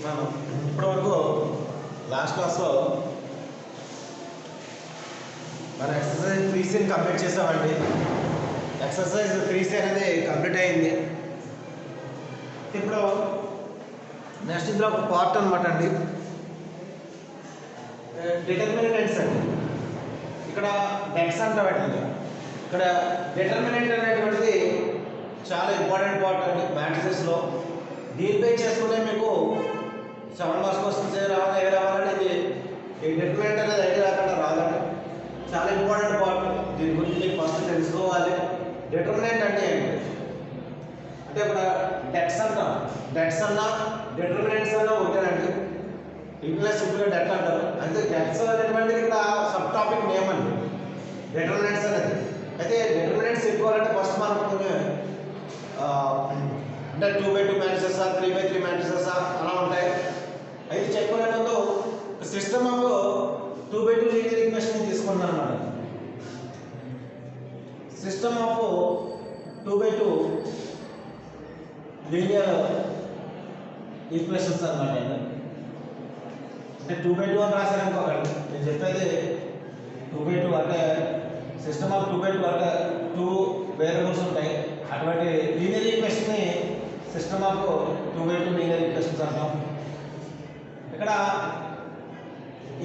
మనం ఇప్పటివరకు లాస్ట్ క్లాస్లో మన ఎక్సర్సైజ్ 3C కంప్లీట్ చేసామండి. ఎక్సర్సైజ్ 3C అనేది కంప్లీట్ అయింది. ఇప్పుడు నెక్స్ట్ ఇందులో ఒక పార్ట్ అనమాట అండి, డిటర్మినెంట్స్ అండి. ఇక్కడ డెట్స్ అంటామండి. ఇక్కడ డిటర్మినెంట్ అనేటువంటిది చాలా ఇంపార్టెంట్ పార్ట్ అండి మ్యాట్రిసెస్లో. దీనిపై చేసుకుంటే మీకు 7 మార్క్స్ క్వశ్చన్స్ రావాలి, ఏ రావాలంటే ఇది ఈ డిటర్మినెంట్ అనేది ఐడియా రాకుండా రాదండి. చాలా ఇంపార్టెంట్ పార్ట్. దీని గురించి మీకు ఫస్ట్ తెలుసుకోవాలి. డిటర్మినెంట్ అంటే ఏంటి అంటే ఇప్పుడు డెట్స్ అంటాం. డెట్స్ అన్నా డిటర్మినెంట్స్ అన్నా ఒకటేనండి. ఇంగ్లీష్ సింపుల్గా డెట్ అంటారు. అంటే డెట్స్ అనేటువంటిది ఇక్కడ సబ్ టాపిక్ నేమ్ అండి డిటర్మినెంట్స్ అనేది. అయితే డిటర్మినెంట్స్ చెప్పుకోవాలంటే ఫస్ట్ మనం కొన్ని అంటే 2x2 మ్యాట్రిసెస్ 3x3 మ్యాట్రిసెస్ అలా ఉంటాయి. అయితే చెప్పుకునే ముందు system of 2x2 linear equation తీసుకున్నాను అన్నమాట. System of 2x2 linear equations అన్నమాట. అంటే 2x2 అని రాశారు అనుకోకండి. నేను చెప్పేది 2x2 అంటే సిస్టమ్ ఆఫ్ 2x2 అంటే 2 వేరియబుల్స్ ఉంటాయి. అటువంటి లీనియర్ ఈక్వేషన్ని system of 2x2 linear equations అంటాం. ఇక్కడ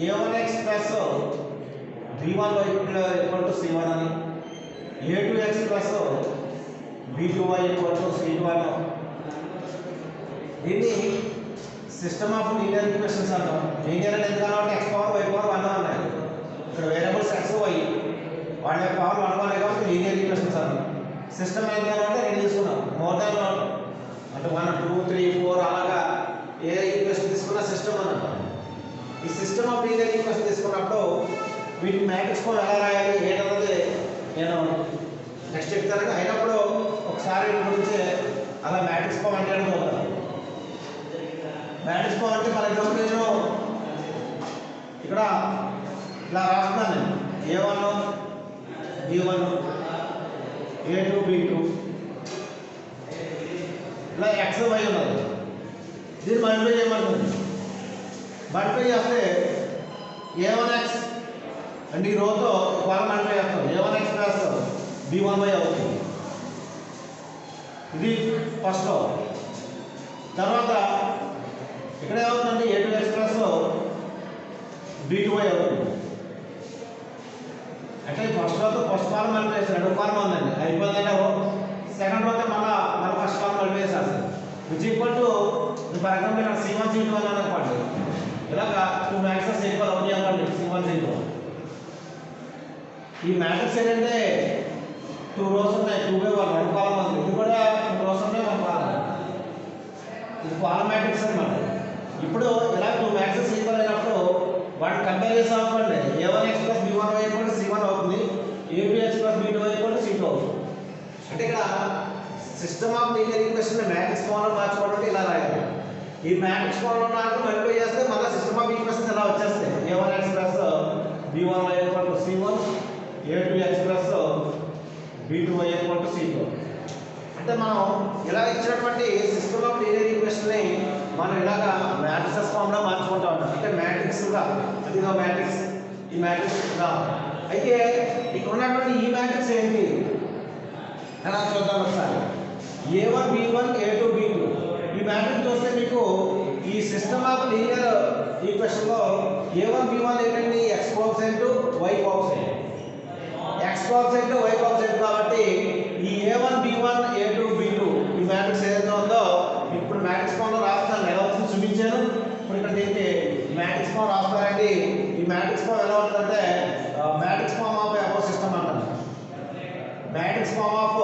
a1x plus b1y equal to c1 అని, a2x plus b2y equal to c2 అని. దీన్ని సిస్టమ్ ఆఫ్ లీనియర్ ఈక్వేషన్స్ అంటాం. లీనియర్ అనేది ఎందుకంటే x పవర్ y పవర్ 1 ఉన్నాయి. ఇక్కడ వేరియబుల్స్ x y వాళ్ళ యొక్క పవర్ 1 1 కాబట్టి లీనియర్ ఈక్వేషన్స్ అంటాం. సిస్టమ్ ఏంటంటే నేను తీసుకున్నాం మోర్ దాన్ అంటే 1 2 3 4 అలాగా ఏ ఈక్వేషన్ తీసుకున్నా సిస్టమ్ అని అంటాం. ఈ సిస్టమ్ ఆఫ్ లీనియర్ ఈక్వేషన్ తీసుకున్నప్పుడు వీటి మ్యాట్రిక్స్ ఫామ్ ఎలా రాయాలి ఏంటన్నది నేను నెక్స్ట్ చెప్తాను. అయినప్పుడు ఒకసారి వీటి గురించి అలా మ్యాట్రిక్స్ ఫామ్ అంటే పోతాను. మ్యాట్రిక్స్ ఫామ్ అంటే ఫర్ ఎగ్జాంపుల్ నేను ఇక్కడ ఇలా రాస్తున్నాను. a1 b1 a2 b2 ఇలా x y ఉన్నది. దీన్ని మల్టిప్లై చేయమంటుంది. మల్టిప్లై చేస్తే a1x అంటే ఈ రోతో కాలం మల్టిప్లై చేస్తాం. a1x ప్లస్ b1y అవుతుంది. ఇది ఫస్ట్ రో. తర్వాత ఇక్కడ ఏమవుతుందంటే a2x ప్లస్ b2y అవుతుంది. అంటే ఫస్ట్ రోతో ఫస్ట్ కాలం మల్టిప్లై చేస్తారు. రెండో కాలం ఉందండి అయిపోయిందంటే సెకండ్ రోతో మన ఫస్ట్ కాలం మల్టిప్లై చేస్తారు. Which equal to for example ఇక్కడ c1 c2 అని అనుకోండి. ఇలాగా 2 మ్యాట్రిక్స్ ఈక్వల్ అవుతాయి అనుకోండి. c1 c2 ఈ మ్యాట్రిక్స్ ఏంటంటే 2 రోస్ ఉన్నాయి. 2/1 రెండు కాలం ఉంది. ఇది కూడా 2 రోస్ ఉన్నాయి 1 కాలం. ఇది కాలం మ్యాట్రిక్స్ అన్నమాట. ఇప్పుడు ఇలా 2 మ్యాట్రిక్స్ ఈక్వల్ అయినప్పుడు వాటిని కంపేర్ చేసాం అనుకోండి. a1x plus b1y equal to c1 అవుతుంది. a2x plus b2y equal to c2 అవుతుంది. అంటే ఇక్కడ system of linear equation matrix ఫామ్లో మార్చుకోవడం ఇలా రాయాలి. ఈ మ్యాట్రిక్స్ ఫామ్లో నాకు మల్టిప్లై చేస్తే మళ్ళీ సిస్టమ్ ఆఫ్ ఈక్వేషన్ ఇలా వచ్చేస్తాయి. a1x plus b1y equal to c1 a2x plus b2y equal to c2. అంటే మనం ఇలా ఇచ్చినటువంటి సిస్టమ్ ఆఫ్ లీనియర్ ఈక్వేషన్ని మనం ఇలాగా మ్యాట్రిక్స్ ఫామ్లో మార్చుకుంటా ఉంటాం. అంటే మ్యాట్రిక్స్గా అదిగా మ్యాట్రిక్స్ ఈ మ్యాట్రిక్స్గా. అయితే ఇక్కడ ఉన్నటువంటి ఈ మ్యాట్రిక్స్ ఏంటి అలా చూద్దాం ఒకసారి. a1 b1 a2 b2 ఈ మ్యాట్రిక్స్ చూస్తే మీకు ఈ system of linear ఈక్వేషన్లో a1 b1 ఏంటండి x coefficient y coefficient. x coefficient y coefficient కాబట్టి ఈ a1 b1 a2 b2 ఈ మ్యాట్రిక్స్ ఏదైతే ఉందో ఇప్పుడు మ్యాట్రిక్స్ ఫామ్లో రాస్తాను. ఎలా వచ్చింది చూపించాను. ఇప్పుడు ఇక్కడ దీనికి మ్యాట్రిక్స్ ఫామ్ రాస్తారండి. ఈ మ్యాట్రిక్స్ ఫామ్ ఎలా ఉంటుందంటే matrix form of above system అంటారు. Matrix form of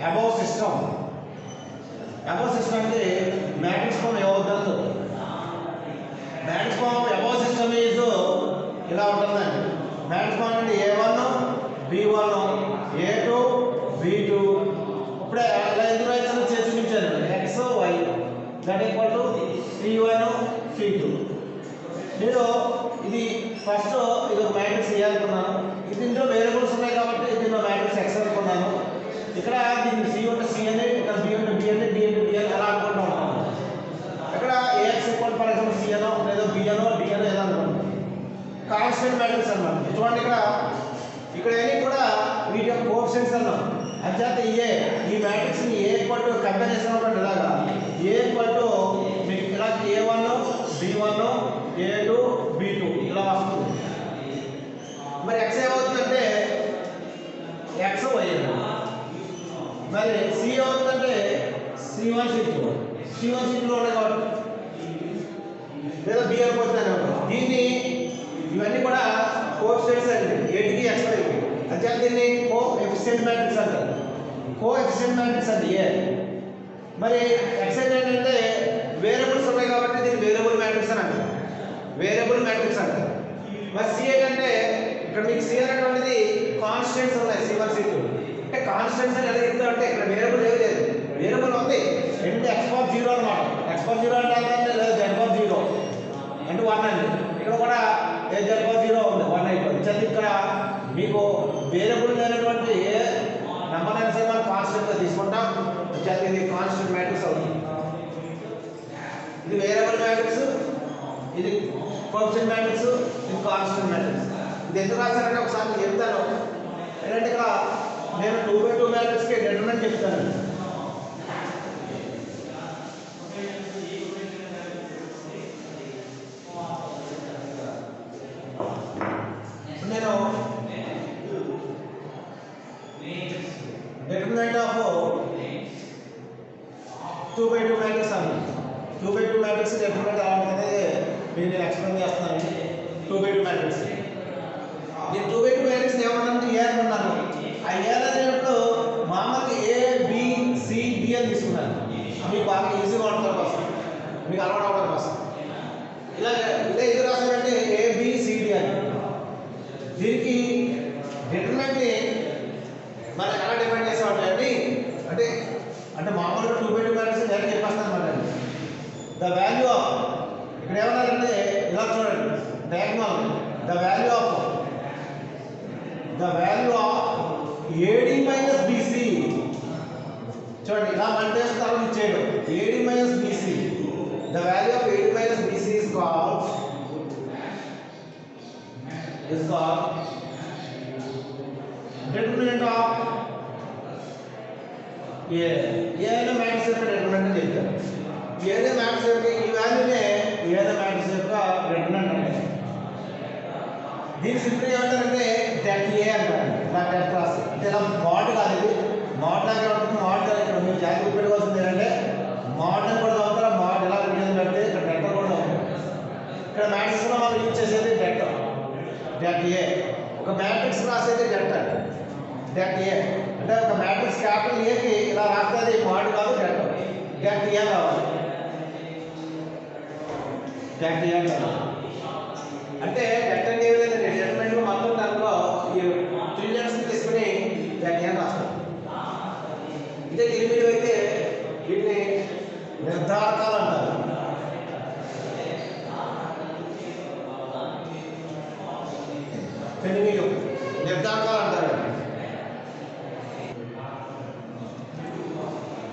above system. Above system అంటే మ్యాట్రిక్స్ ఫామ్ ఏమవుతుందో matrix form of above system is ఇలా ఉంటుందండి. మ్యాట్రిక్స్ ఫామ్ అంటే a1 b1 a2 b2 ఇప్పుడే ఇలా ఎందుకు రైతులు చేసి చూపించాను. x y that equal to c1 c2. నేను ఇది ఫస్ట్ ఇది ఒక మ్యాట్రిక్స్ ఏ అనుకున్నాను. ఇది ఇందులో వేరియబుల్స్ ఉన్నాయి కాబట్టి దీనిలో మ్యాట్రిక్స్ x అనుకున్నాను. ఇక్కడ దీన్ని c ఉంటే c అని, ఇక్కడ b ఉంటే b అని, d అంటే d అని అలా అనుకుంటూ ఉంటాను. మ్యాట్రిక్స్ ని ఏ ఈక్వల్ టు కంపేర్ చేసినప్పుడు ఇలాగా ఏ ఈక్వల్ టు మీకు ఇలా A1 B1 A2 B2 ఇలా వస్తుంది. మరి x ఏమవుతుందంటే x y. మరి C ఏమవుతుందంటే C1 C2 ఉన్నాయి కాబట్టి లేదా B అనుకుంటున్నాను. దీన్ని ఇవన్నీ కూడా కోఎఫిషియెంట్స్ అండి, ఏటికి x y. అంటే దీన్ని కోఎఫిషియెంట్ మ్యాట్రిక్స్ అంటారు. కోఎఫిషియెంట్ మ్యాట్రిక్స్ అండి ఏ. మరి x ఏంటంటే వేరియబుల్స్ ఉన్నాయి కాబట్టి దీన్ని వేరియబుల్ మ్యాట్రిక్స్ అని అంటారు, వేరియబుల్ మ్యాట్రిక్స్ అంటారు. మరి C ఏంటంటే ఇక్కడ మీకు C అనేటువంటిది కాన్స్టెంట్స్ ఉన్నాయి, C1 C2. అంటే కాన్స్టెంట్స్ అని ఎలా చెప్తారంటే ఇక్కడ వేరియబుల్ ఏమీ లేదు, వేరియబుల్ ఉంది ఏంటంటే x0 అనమాట. x0 అంటే లేదు z0 అంటే 1 అండి. ఇక్కడ కూడా z0 ఉంది 1 అయిపోయింది. చదివి ఇక్కడ మీకు వేరియబుల్ లేనటువంటి ఏ నెంబర్ అయినా సరే మనం కాన్స్టెంట్గా తీసుకుంటాం. ఇది కాన్స్టెంట్ మ్యాట్రిక్స్ అవుతుంది. ఇది వేరియబుల్ మ్యాట్రిక్స్, ఇది కోఎఫిషియెంట్ మ్యాట్రిక్స్, ఇది కాన్స్టెంట్ మ్యాట్రిక్స్. ఇది ఎందుకు రాశారంటే ఒకసారి నేను చెప్తాను. ఏంటంటే ఇక్కడ నేను 2x2 మ్యాట్రిక్స్కి డిటర్మినెంట్ చెప్తాను. నేను determinant of 2x2 matrix అన్న 2x2 matrix determinant ఎలా ఉంటుందనేది నేను ఎక్స్ప్లెయిన్ చేస్తున్నాను. 2x2 matrix నేను 2x2 matrix ఏమన్నాను A అనుకున్నాను. ఆ A అనేటప్పుడు మామూలుగా A B C D అని తీసుకున్నాను. మీకు బాగా ఈజీగా ఉండడం కోసం, మీకు అలవాటు అవ్వడం కోసం ఇలా ఇది రాసానంటే A B C D అని. దీనికి డిటర్మినెంట్ని మనం ఎలా డిఫైన్ చేసామంటే అంటే అంటే మామూలుగా 2x2 మ్యాట్రిక్స్ నేను చెప్పేస్తాను అనమాట. ద వాల్యూ ఆఫ్ ఇక్కడ ఏమన్నారంటే ఇలా చూడండి diagonal the value of AD minus BC. చూడండి ఇలా మల్టిప్లై ఇచ్చేయడం AD minus BC. The value of AD minus BC is called determinant of A అనే మ్యాట్రిక్స్ యొక్క డిటర్మినెంట్ అని చెప్తారు. A అనే మ్యాట్రిక్స్ యొక్క ఈ వాల్యూనే A అనే మ్యాట్రిక్స్ యొక్క డిటర్మినెంట్ అంటారు. దీని సింపుల్ ఏమంటారంటే డెట్ A అంటారు. ఇలా డెట్ రాసి అంటే ఇలా మోడ్ కాదు, ఇది మోడ్ లాగా ఉంటుంది. మోడ్ ఇక్కడ మీరు జాగ్రత్త పెట్టుకోవాల్సింది ఏంటంటే మోడ్ అని కూడా చదువుతారా, మోడ్ ఎలా రిలీజ్ పెడితే ఇక్కడ డెట్ కూడా ఉంటుంది. ఇక్కడ మ్యాట్రిక్స్లో మనం యూజ్ చేసేది డెట్ A. ఒక మ్యాట్రిక్స్ రాసేది డెట్ A అంటే ఒక మ్యాట్రిక్స్ క్యాపిటల్ ఏకి ఇలా రాస్తుంది మోడ్ కాదు డెట్ A కావాలి. డెట్ A కావాలి అంటే డెట్ అంటే ఏ విధంగా డిటర్మినెంట్ మొత్తం దాంట్లో ఈ 3 లెటర్స్ తీసుకుని డెట్ A రాస్తాం. ఇదే దీని అయితే వీటిని నిర్ధారకాలు అంటారు. నిర్ధారకాలు అంటారు.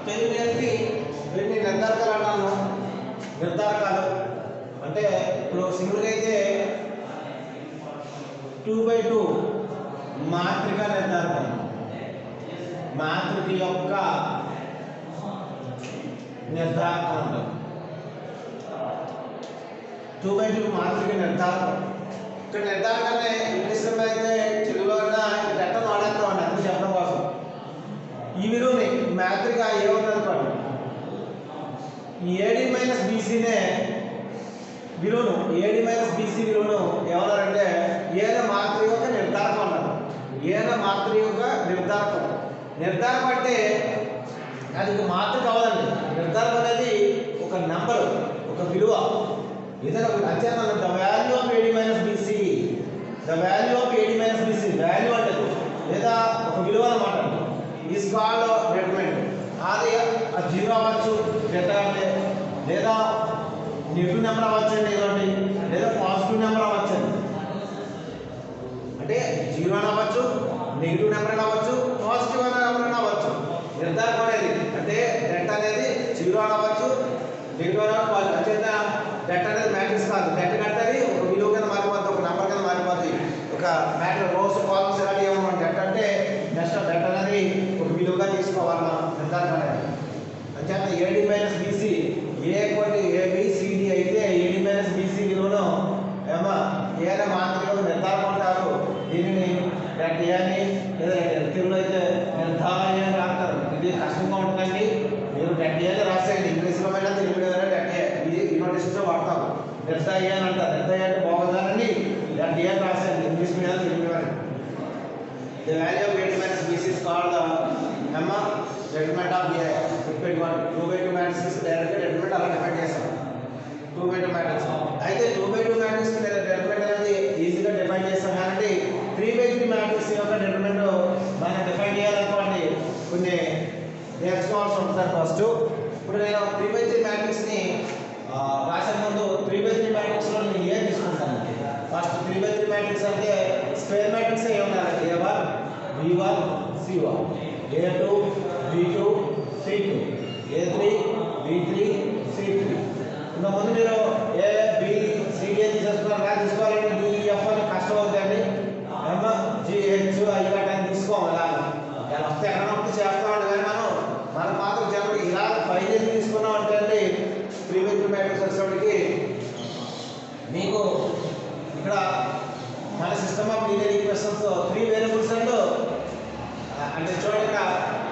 తెలుగుకి వీటిని నిర్ధారకాలు అంటాను. నిర్ధారకాలు అంటే ఇప్పుడు సింగిల్గా అయితే 2x2 మాత్రిక నిర్ధారకం, మాత్రిక యొక్క నిర్ధారకం అంటారు. 2x2 మాత్రిక నిర్ధారకం. ఇక్కడ నిర్ధారకాన్ని ఇంగ్లీష్లో అయితే తెలుగులో డెట్ వాడేస్తామండి అన్ని చెప్పడం కోసం. ఈ విలువని మాత్రిక ఏమవుతుందనుకోండి, ఈ AD మైనస్ BCనే విలువను AD మైనస్ BC విలువను ఏమన్నారంటే ఏదో మాత్రిక యొక్క నిర్ధారకం అన్నారు. ఏదో మాత్రిక యొక్క నిర్ధారకం. నిర్ధారకం అంటే అది మాత్రిక అవ్వదండి. నిర్ధారకం అనేది ఒక నెంబరు, ఒక విలువ, ఏదైనా ఒక అత్యంత the value of AD minus BC. The value of AD minus BC value అంటే లేదా ఒక విలువ అన్నమాట. Is called determinant. అది 0 అవ్వచ్చు డెల్టా అంటే, లేదా నెగిటివ్ నెంబర్ అవ్వచ్చండి ఇలాంటి, లేదా పాజిటివ్ నెంబర్ అవ్వచ్చండి. అంటే 0 అని అవ్వచ్చు, నెగిటివ్ నెంబర్ అవ్వచ్చు, పాజిటివ్ నెంబర్ అవ్వచ్చు. నిర్ధారకం అనేది అంటే డెల్టా అనేది 0 అని అవ్వచ్చు, నెగిటివ్ అని అవ్వచ్చు. అత్యంత డెల్టా అనేది మ్యాట్రిక్స్ కాదు. డెల్టా కట్టేది ఒక విలువ కింద మారిపోతుంది, ఒక నెంబర్ కింద మారిపోతుంది. ఒక మ్యాటర్ రోస్ కాలమ్స్ ఇలాంటి ఏమన్నా డెల్టా అంటే నెక్స్ట్ డెల్టా అనేది ఒక విలువగా తీసుకోవాలి. నిర్ధారణ అంచేత ఏడి మైనస్ బీసీ ఏ కోటి ఏబిసిడి అయితే ఏడి మైనస్ బీసీ విలువను ఏమో ఏదైనా మాత్రిక నిర్ధారణ అంటారు. దీనిని డెట్ ఏ అని లేదా తెలుగులో అయితే నిర్ధారణ అని రాస్తారు. ఇది కష్టంగా ఉంటుందండి. మీరు డెట్ ఏ రాసేయండి. ఇంగ్లీష్లో అయినా తెలుగులో అయినా డెట్ ఏ ఇది యూనివర్సిటీలో వాడతారు. నిర్ధారణ ఏ అని అంటారు. నిర్ధారణ అంటే బాగుందని డెట్ ఏ రాసేయండి. ఇంగ్లీష్ మీద తెలుగు మీద. The value of A minus BC is called the determinant of A. Repeat one. 2/2 matrix is directly determinant అలా డిఫైన్ చేస్తాం. 2/2 matrix. అయితే 2/2 matrix కి determinant అనేది ఈజీగా డిఫైన్ చేస్తాం కాబట్టి 3/3 matrix యొక్క determinant మనం డిఫైన్ చేయాలనుకోండి కొన్ని నేర్చుకోవాల్సి ఉంటుంది. ఫస్ట్ ఇప్పుడు నేను 3/3 matrix ని రాసే ముందు 3/3 matrix లో నేను ఏ తీసుకుంటాను. ఫస్ట్ 3/3 matrix అంటే స్క్వేర్ మ్యాట్రిక్స్ ఏ ఉండాలి. A1 B1 C1 A2 B2 C2 A3 B3 C3. ఇంత ముందు మీరు A B C D తీసేసుకున్నారు. కానీ తీసుకోవాలంటే D F అని కష్టం అవుతుందండి. G H I అని తీసుకోవాలి. ఇలా వస్తే ఎక్కడ వస్తే చేస్తామండి. కానీ మనకు మాత్రం జనరల్ ఇలా పైన తీసుకున్నాం అంటే అండి 3/3 మ్యాట్రిక్స్ వచ్చేప్పటికి మీకు ఇక్కడ మన system of linear equations 3 variables అంటే చూడండి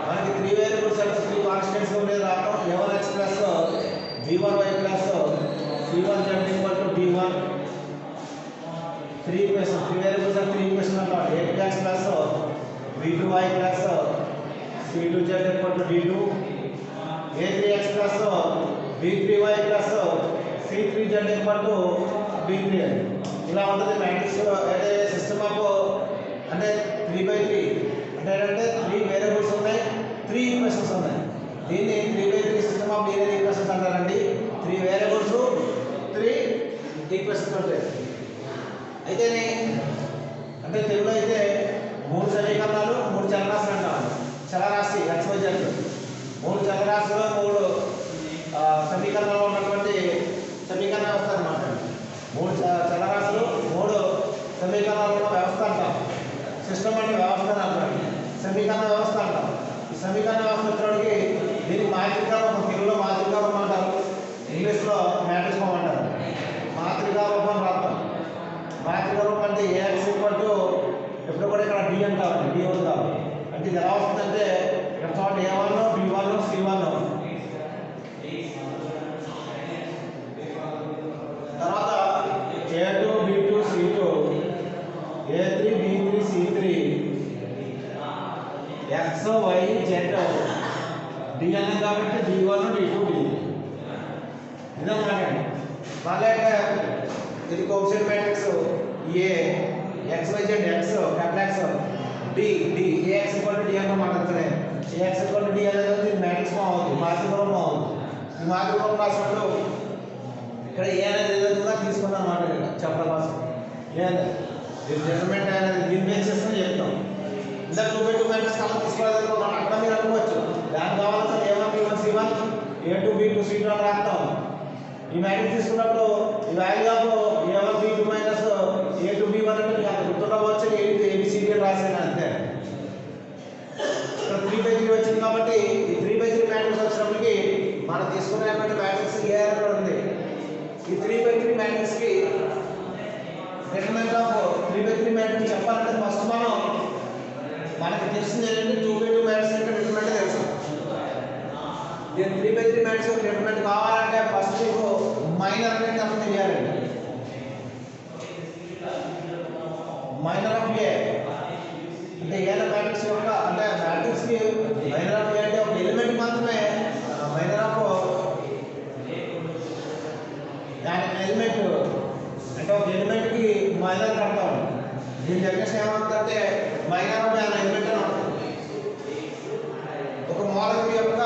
మనకి 3 వేరియబుల్స్ అంటే 3 కాన్స్టెంట్స్ ఉండేది రావడం. A1x plus B1y plus C1z equal to D1 3 equation 3 variables అంటే 3 ఈక్వేషన్ అంటారు. A2x plus B2y plus C2z equal to D2 A3x plus B3y plus C3z equal to B3 ఇలా ఉంటుంది మ్యాట్రిక్స్. అయితే సిస్టమ్ ఆఫ్ అంటే 3/3 అంటే ఏంటంటే 3 వేరియబుల్స్ ఉన్నాయి, 3 equations ఉన్నాయి. దీన్ని 3/3 సిస్టమ్ ఆఫ్ లీనియర్ ఈక్వేషన్స్ అంటారండి. 3 వేరియబుల్స్ 3 ఈక్వేషన్స్ ఉంటాయి. అయితే అంటే తెలుగులో అయితే 3 సమీకరణాలు 3 చలరాశులు అంటారు. చలరాశి XYZ 3 చలరాశులు 3 సమీకరణాలు ఉన్నటువంటి సమీకరణ వ్యవస్థ అన్నమాట. 3 చలరాశులు 3 సమీకరణాల వ్యవస్థ అంటాం. సిస్టమ్ అంటే వ్యవస్థ అంటారు. సమీకరణ వ్యవస్థ అంటాం. ఈ సమీకరణ వ్యవస్థ వచ్చేటికి దీనికి మాత్రిక రూపం, తెలుగులో మాత్రిక రూపం అంటారు, ఇంగ్లీష్లో మ్యాట్రిక్స్ ఫామ్ అంటారు. మాత్రిక రూపం రాస్తాం. మాత్రిక రూపం అంటే AX ఈక్వల్ టు ఎప్పుడు కూడా ఇక్కడ D అంటారు. D అవుతారు అంటే ఇది ఎలా వస్తుందంటే ఇక్కడ చూడండి A1 B1 C1 తర్వాత A2 B2 C2 A3 B3 C3 X Y Z D అన్నాం కాబట్టి D1 D2 D ఇదన్నమాట. అలాగే ఇది coefficient matrix A XYZ X capital X D AX equal to D అన్నమాట. AX ఈక్వల్ టు D అనేది matrix form అవుతుంది, మాత్రిక రూపం అవుతుంది. ఈ మాత్రిక రూపం రాసినప్పుడు ఇక్కడ ఏ అనేది ఏదైనా తీసుకున్నాం అన్నమాట. చెప్పడం కోసం డిటర్మినెంట్ అనేది దీని బేస్ చేసుకుని చెప్తాం. ఇలా 2/2 మ్యాట్రిక్స్ అలా తీసుకోవాలనుకో అక్కడ మీరు అనుకోవచ్చు. దానికి కావాలంటే A1 B1 C1 A2 B2 C2 అని రాస్తాం. ఈ మ్యాట్రిక్స్ తీసుకున్నప్పుడు ఈ value of A1 B2 minus A2 B1 అంటే మీకు అంత గుర్తుండవచ్చు. ABCD అని రాసాను అంతే. ఇక్కడ 3/3 వచ్చింది కాబట్టి ఈ 3/3 మ్యాట్రిక్స్ వచ్చినప్పటికి మనం తీసుకునేటువంటి మ్యాట్రిక్స్ ఏ అని ఉంది. ఈ 3/3 మ్యాట్రిక్స్ కి డిటర్మినెంట్ ఆఫ్ 3/3 మ్యాట్రిక్స్ చెప్పాలంటే ఫస్ట్ మనకి తెలిసింది ఏంటంటే 2/2 మ్యాట్రిక్స్ యొక్క డిటర్మినెంట్ తెలుసు. దీని 3/3 మ్యాట్రిక్స్ యొక్క డిటర్మినెంట్ కావాలంటే ఫస్ట్ మీకు మైనర్ అనేది అర్థం చేయాలండి. మైనర్ ఆఫ్ ఏ అంటే ఏదైనా మ్యాట్రిక్స్ యొక్క అంటే మ్యాట్రిక్స్ కి మైనర్ ఆఫ్ ఏ అంటే ఒక ఎలిమెంట్ మాత్రమే మైనర్ ఆఫ్ దాని ఎలిమెంట్ అంటే ఒక ఎలిమెంట్ కి మైనర్ కడతాం. దీని డెఫినేషన్ ఏమవుతుందంటే మైనర్ ఆఫ్ దాని ఎలిమెంట్ అని ఉంటుంది. ఒక మూలకం యొక్క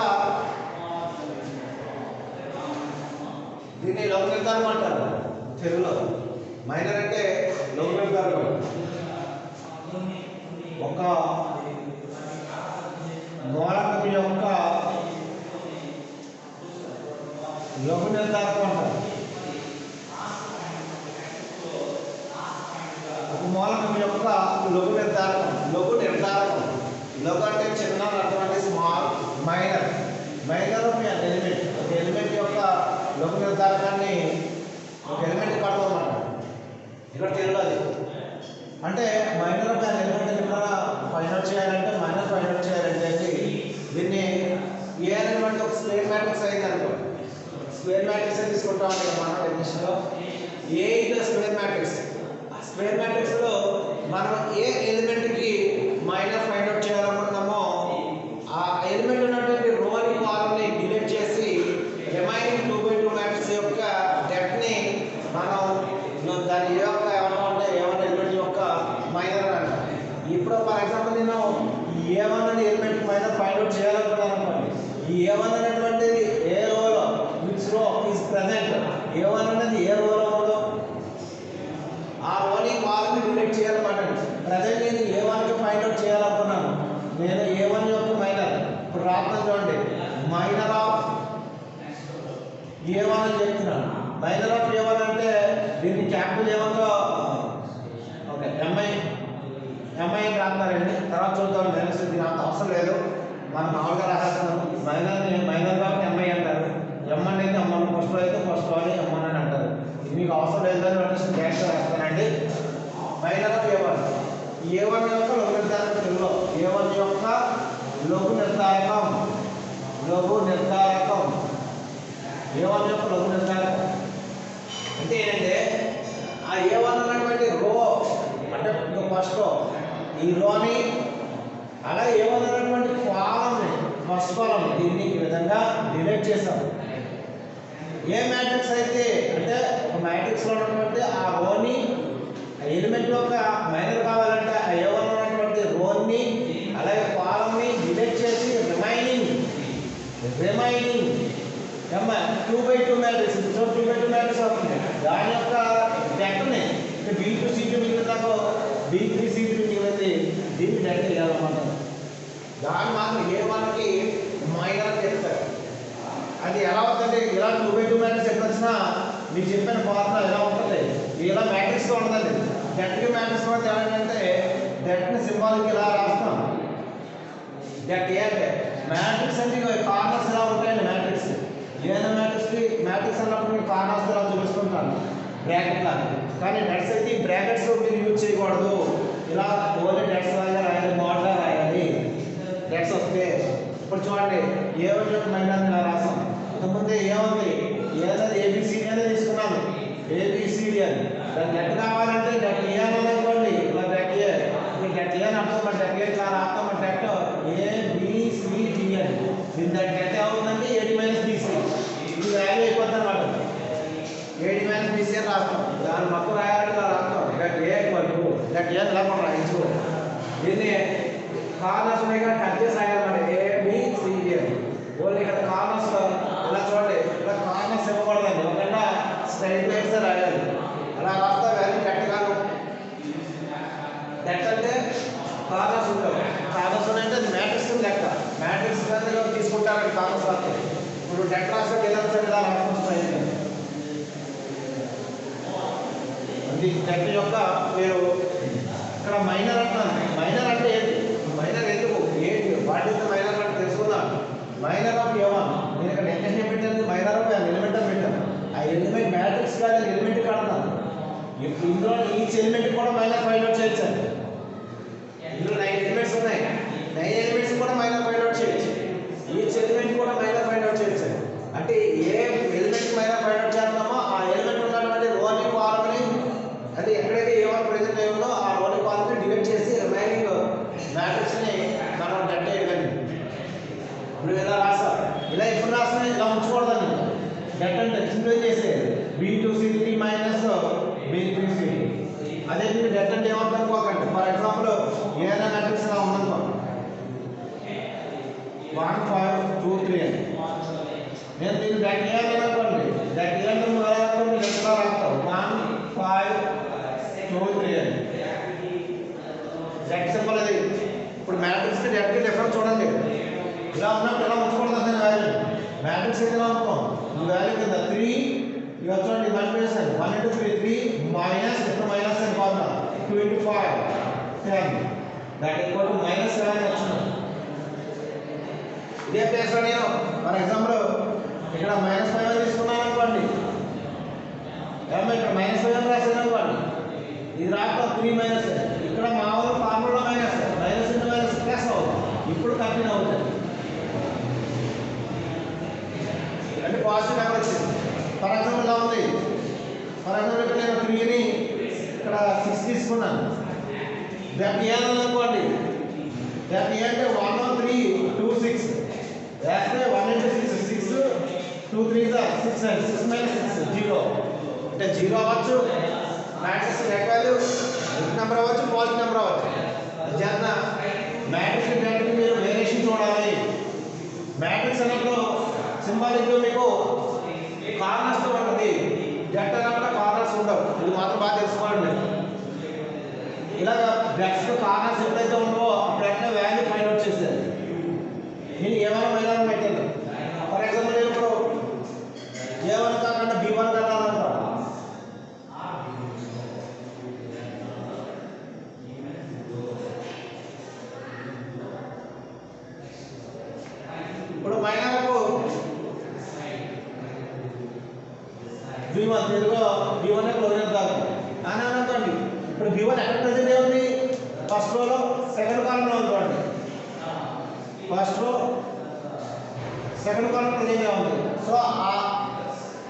దీన్ని లఘు నిర్ధారణ అంటారు తెలుగులో. మైనర్ అంటే లఘు నిర్ధారణ. ఒక మూలకం యొక్క లఘు నిర్ధారకం అంటారు. ఒక మూలకం యొక్క లఘు నిర్ధారకం. లఘు అంటే చిన్న, అర్థం అంటే స్మాల్, మైనర్ ఒక ఎలిమెంట్ కడతామన్నమాట. ఇక్కడ తెలియదు అంటే మైనర్ ఆఫ్ దాని ఎలిమెంట్ ఎప్పుడైనా ఫైండ్ అవుట్ చేయాలంటే మైనర్ ఫైండ్ అవుట్ చేయాలంటే దీన్ని ఏ అనేటువంటి ఒక స్క్వేర్ మ్యాట్రిక్స్ అయింది అనుకో. స్క్వేర్ మ్యాట్రిక్స్ అని తీసుకుంటాం అంటే మన డెఫినిషన్లో ఏ ఇస్ స్క్వేర్ మ్యాట్రిక్స్. ఆ స్క్వేర్ మ్యాట్రిక్స్లో మనం ఏ ఎలిమెంట్కి మైనర్ ఫైండ్ అవుట్ చేయాలనుకుంటున్నామో ఆ ఎలిమెంట్ ఉన్నటువంటి రోని కాలమ్ని డిలీట్ చేసి రిమైనింగ్ 2x2 మ్యాట్రిక్స్ యొక్క డెప్త్ని మనం దాని ఏ యొక్క ఏమన్నా ఎలిమెంట్ యొక్క మైనర్ అంటాం. ఇప్పుడు ఫర్ ఎగ్జాంపుల్ నేను A1 అనే ఎలిమెంట్ మైనర్ ఫైండ్ అవుట్ చేయాలనుకున్నాను అనుకోండి. ఈ A1 అనేటువంటిది ఏ రోలో విచ్ రో ఈజ్ ప్రెజెంట్. A1 అనేది ఏ రోలో ఉందో ఆ రోని కాలమ్ని డిలీట్ చేయాలన్నమాట. ప్రజెంట్ నేను A1కి ఫైండ్ అవుట్ చేయాలనుకున్నాను. నేను A1 యొక్క మైనర్ ఇప్పుడు రాత్రం చూడండి. మైనర్ ఆఫ్ A1 అని చెప్తున్నాను. మైనర్ ఆఫ్ A1 అంటే దీన్ని క్యాపిటల్ A1తో ఓకే ఎంఐ రాస్తున్నారండి. తర్వాత చూద్దాం. మైనస్ దీని అంత అవసరం లేదు, మనం మామూలుగా రాసేస్తున్నాం. మైనర్ కాబట్టి ఎంఐ అంటారు. ఎం అనేది అమ్మ ఫస్ట్ అయితే ఫస్ట్ అని ఎమ్మన్ అని అంటారు. ఇది మీకు అవసరం లేదని నోటీస్ క్యాష్ రాస్తానండి. మైనర్ ఆఫ్ A1 యొక్క లఘు నిర్ధారకం తెలుగులో A1 యొక్క లఘు నిర్ధారకం A1 యొక్క లఘు నిర్ధారకం అంటే ఏంటంటే ఆ A1 అన్నటువంటి రో అంటే ఫస్ట్ రో ఈ రోని అలాగే A1 అన్నటువంటి కాలమ్ని ఫస్ట్ కాలమ్ దీన్ని ఈ విధంగా డిలీట్ చేసాం. ఏ మ్యాట్రిక్స్ అయితే అంటే ఒక మ్యాట్రిక్స్లో ఉన్నటువంటి ఆ రోని ఎలిమెంట్ యొక్క మైనర్ కావాలంటే ఆ A1 ఉన్నటువంటి రోని అలాగే కాలమ్ని డిలీట్ చేసి remaining 2x2 matrix 2x2 matrix అవుతుంది. దాని యొక్క డెక్ట్ని B2 C2 మిగిలిందాకో B3 C3 మిగిలింది దీన్ని డెక్ట్ చేయాలన్నమాట. దాన్ని మాత్రం A1కి మైనర్ చెప్తారు. అది ఎలా అవుతుంది? ఇలా 2x2 మ్యాట్రిక్స్ ఎక్కడ వచ్చినా మీకు చెప్పిన ఫార్ములా ఎలా ఉంటుంది? ఇలా మ్యాట్రిక్స్లో ఉంటుందండి. డెక్ట్కి మ్యాట్రిక్స్ కూడా ఏంటంటే డెక్ట్ని సింబాలిక్ ఇలా రాస్తాం. డెక్ట్ ఏ అంటే మ్యాట్రిక్స్ అంటే కార్నర్స్ ఎలా ఉంటాయండి. మ్యాట్రిక్స్ ఏదైనా మ్యాట్రిక్స్ అన్నప్పుడు మీకు కార్నర్స్ ఇలా చూపిస్తుంటాను బ్రాకెట్ లాగా. కానీ డెట్స్ అయితే ఈ బ్రాకెట్స్ మీరు యూజ్ చేయకూడదు. ఇలా ఓన్లీ డెట్స్ లాగా రాయాలి, మోడ్లా రాయాలి. డెట్స్ వస్తే ఇప్పుడు చూడండి A1 యొక్క మైనర్ ఇలా రాసాం. ఇంతకుముందే ఏముంది ఏదైనా ABCD అనేది తీసుకున్నాను. ABCD అని దాన్ని డెట్ కావాలంటే డెట్ ఏ అని అనుకోండి. ఇలా డెట్ ఏ ఇప్పుడు డెట్ ఏ అని అర్థం మరి డెట్ ఏ ఇలా రాస్తాం. మరి డెట్ ABCD అని దీని దాని డెట్ ఏమవుతుందంటే AD - BC ఇది వాల్యూ అయిపోతుంది అనమాట. AD - BC అని రాస్తాం. దాని మొత్తం రాయాలంటే ఇలా రాస్తాం. డెట్ ఏ వరకు డెట్ ఏ ఇలా కూడా రాయించు. దీన్ని కార్నర్స్ ఉన్నాయి టచ్ చేసి రాయాలన్నమాట. ABCD అని ఓన్లీ ఇక్కడ కార్నర్స్ ఇలా చూడండి. ఇలా కార్నర్స్ ఇవ్వకూడదండి. ఒకవేళ స్ట్రైట్ లైన్స్ రాయాలి. అలా రాస్తా వాల్యూ కరెక్ట్గాను. డెట్ అంటే కార్నర్స్ ఉంటాయి. కార్నర్స్ అంటే అది మ్యాట్రిక్స్ లెక్క. మ్యాట్రిక్స్ తీసుకుంటారండి కార్నర్స్ రాస్తే. ఇప్పుడు డెట్ రాస్తే ఇలా రాసుకుంటాయి. అది డెట్ యొక్క మీరు ఇక్కడ మైనర్ అంటాను. మైనర్ అంటే ఏంటి? మైనర్ ఎందుకు ఏంటి వాట్ ఈస్ ద మైనర్ అంటే తెలుసుకుందాం. మైనర్ ఆఫ్ A1 నేను ఇక్కడ డెఫినేషన్ ఏం పెట్టాను? మైనర్ ఆఫ్ ఎలిమెంట్ అని పెట్టాను. ఆ ఎలిమెంట్ మ్యాట్రిక్స్ కాదు, ఎలిమెంట్ కడతాను. ఇందులో ఈచ్ ఎలిమెంట్ కూడా మైనర్ ఫైండ్ అవుట్ చేయొచ్చు. ఇందులో 9 ఎలిమెంట్స్ ఉన్నాయి. 9 ఎలిమెంట్స్ కూడా మైనర్ ఫైండ్ అవుట్ చేయొచ్చు. ఈచ్ ఎలిమెంట్ కూడా మైనర్ ఫైండ్ అవుట్ చేయొచ్చు. అంటే ఏ ఎలిమెంట్ మైనర్ ఫైండ్ అవుట్ చేస్తామో ఆ ఎలిమెంట్ ఉన్నటువంటి రోని కాలమ్ని అది ఎక్కడైతే A1 ప్రెజెంట్ అయ్యిందో ఆ రోని కాలమ్ని డిలీట్ చేసి రిమైనింగ్ మ్యాట్రిక్స్ని మనం డెట్ చేయగలిగింది. ఇప్పుడు ఇలా రాస్తాం. ఇలా ఎప్పుడు రాసినా ఇలా ఉంచకూడదండి. డెట్ అంటే సింప్లిఫై చేసేది B2 C3 B3 C3. అదే మీరు డెట్ అంటే ఏమవుతుంది అనుకోకండి. ఫర్ ఎగ్జాంపుల్ ఏదైనా మ్యాట్రిక్స్ ఇలా ఉందనుకోండి 1 5 2 3 అని నేను దీన్ని డెట్ చేయాలనుకోండి. డెట్ చేయాలని రాసుకోండి. డెట్లా రాస్తాం 1 5 2 3 అని డెట్ సింబల్ అది. ఇప్పుడు మ్యాట్రిక్స్కి డెట్కి డిఫరెన్స్ చూడండి. ఇలా ఉన్నప్పుడు ఇలా ఉంచకూడదు. అసలు వాల్యూ మ్యాట్రిక్స్ అయితే ఇలా అనుకోం. ఈ వాల్యూ కింద 3 ఇవి వచ్చండి మల్టిప్లికేషన్ 1 into 3 3 మైనస్ ఇక్కడ మైనస్ అని formula 2 into 5 10 that equal to -7 వచ్చింది. ఇదే ప్లేస్లో నేను ఫర్ ఎగ్జాంపుల్ ఇక్కడ -5 తీసుకున్నాను అనుకోండి. ఏమో ఇక్కడ మైనస్ ఏం రాశాను అనుకోండి, ఇది రాక 3 మైనస్, ఇక్కడ మామూలు formula minus, minus into minus plus అవుతుంది. ఇప్పుడు కంటిన్యూ అవుతుంది అంటే పాజిటివ్ నెంబర్ వచ్చింది. ఫర్ ఎగ్జాంపుల్ ఇలా ఉంది. ఫర్ ఎగ్జాంపుల్ ఇక్కడ నేను 3ని ఇక్కడ 6 తీసుకున్నాను. దాన్ని ఏమనుకోండి, దాన్ని అంటే 1 3 2 6 వేస్తే 1 into 6 6 2 3 6 6 minus 6 0 అంటే 0 అవ్వచ్చు, మ్యాట్రిక్స్ నెట్ వాల్యూ నెంబర్ అవ్వచ్చు, పాజిటివ్ నెంబర్ అవ్వచ్చు. చేత మ్యాట్రిక్స్ డేటాకి మీరు వేరియేషన్ చూడాలి. మ్యాట్రిక్స్ అన్నప్పుడు సింబాలిక్ మీకు కార్నర్స్ తో ఉంటుంది, జట్ అన్నప్పుడు కార్నర్స్ ఉండవు. ఇది మాత్రం బాగా తెలుసుకోండి. ఇలాగ బ్యాక్స్ కార్నర్స్ ఎప్పుడైతే ఉండవో అప్పుడైతే వాల్యూ ఫైండ్ అవుట్ చేసేది. నేను ఏమైనా మైనా పెట్టాను. ఫర్ ఎగ్జాంపుల్ నేను ఇప్పుడు A1 కాకుండా B1 కట్టాలంటాను. ఇప్పుడు మైనర్కు B1 తెలుగులో B1 క్లోజ్ చేద్దాం అని అనుకోండి. ఇప్పుడు B1 ఎక్కడ ప్రెజెంట్ ఏముంది, ఫస్ట్ రోలో సెకండ్ కాలంలో ఉందండి. First row second column present ఉంది. సో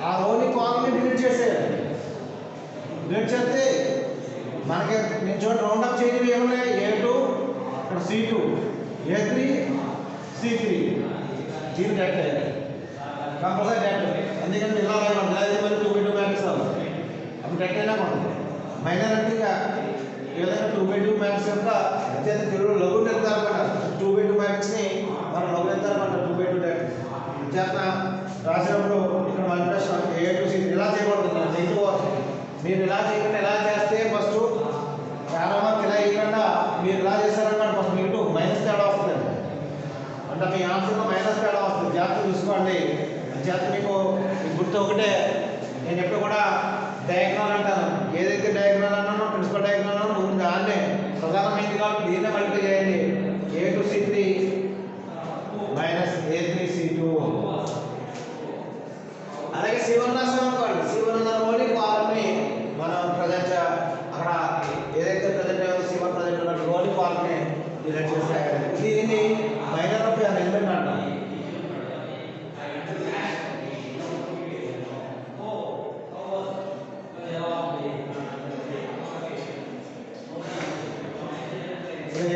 ఆ రోని కాలంని డిలీట్ చేసేయాలి. డిలీట్ చేస్తే మనకి నేను చూడండి రౌండ్ అప్ చేయనివి ఏమున్నాయి, A2 ఇక్కడ C2 A3 C3 దీని డెట్ కంపల్సరీ డెట్. ఎందుకంటే ఇలా రాయమండి, లేదా మరి 2x2 మ్యాట్రిక్స్ అవ్వాలి. అప్పుడు డెట్ అయినా ఉంటుంది. మైనర్ అంటే ఇక ఏదైనా 2x2 మ్యాట్రిక్స్ యొక్క అత్యంత తెలుగు లఘు నిర్ధారణ 2x2 మ్యాట్రిక్స్ని మనం లఘు నిర్ధారణ 2x2 డెట్ చేత రాసినప్పుడు ఇక్కడ మల్టిప్లికేషన్ A2 C3 ఇలా చేయకూడదు. మీరు ఇలా చేయకుండా ఇలా చేస్తే ఫస్ట్ ప్రారంభం ఇలా ఇవ్వకుండా మీరు ఇలా చేశారన్నమాట ఫస్ట్ మీకు మైనస్ తేడా వస్తుంది. అంటే మీ ఆన్సర్లో మైనస్ తేడా వస్తుంది. జాగ్రత్త చూసుకోండి. చేత మీకు గుర్తు ఒకటే, నేను ఎప్పుడు కూడా డయాగ్నల్ అంటాను. ఏదైతే డయాగ్నల్ అన్నానో ప్రిన్సిపల్ డయాగ్నల్ అన్నానో ముందు దాన్నే ప్రధానమైంది కాబట్టి దీన్నే మల్టిప్లై చేయండి. A2 C3 minus A3 C2. అలాగే C1 రాసాం అనుకోండి, C1 అన్న రోని కాలంని మనం ప్రజెంట్ అక్కడ ఏదైతే ప్రజెంట్ అయ్యిందో C1 ప్రజెంట్ ఉన్న రోని కాలంని డిలీట్ చేసేయాలి. దీన్ని మైనర్ ఆఫ్ ఎన్ ఎలిమెంట్ అంటాం.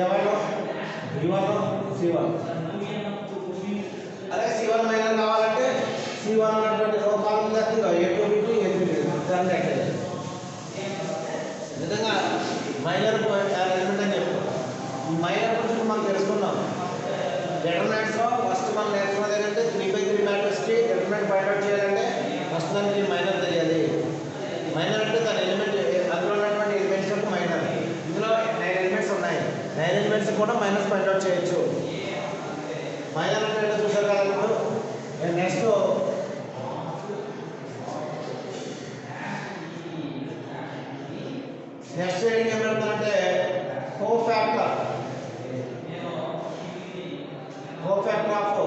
ఏమైనా B1 C1 అలాగే C1 మైనర్ కావాలంటే C1 అన్నటువంటి రో కాలం దగ్గర A2 B2 A3 దాన్ని లెక్క విధంగా మైనర్ ఎలిమెంట్ అని చెప్తాం. ఈ మైనర్ గురించి మనం తెలుసుకున్నాం. డెటర్మినెంట్స్లో ఫస్ట్ మనం నేర్చుకున్నది ఏంటంటే 3x3 మ్యాట్రిక్స్కి డెటర్మినెంట్ ఫైండ్ అవుట్ చేయాలంటే ఫస్ట్ దానికి మైనర్ తెలియాలి. మైనర్ అంటే దాని ఎలిమెంట్ అందులో ఉన్నటువంటి ఎలిమెంట్స్ యొక్క మైనర్. ఇందులో 9 ఎలిమెంట్స్ ఉన్నాయి. 9 ఎలిమెంట్స్ కూడా మైనస్ ఫైండ్ అవుట్ చేయొచ్చు. మైనర్ అంటే చూసారు కదా. ఇప్పుడు నెక్స్ట్ ఏం చెప్తానంటే కోఫాక్టర్ ఆఫ్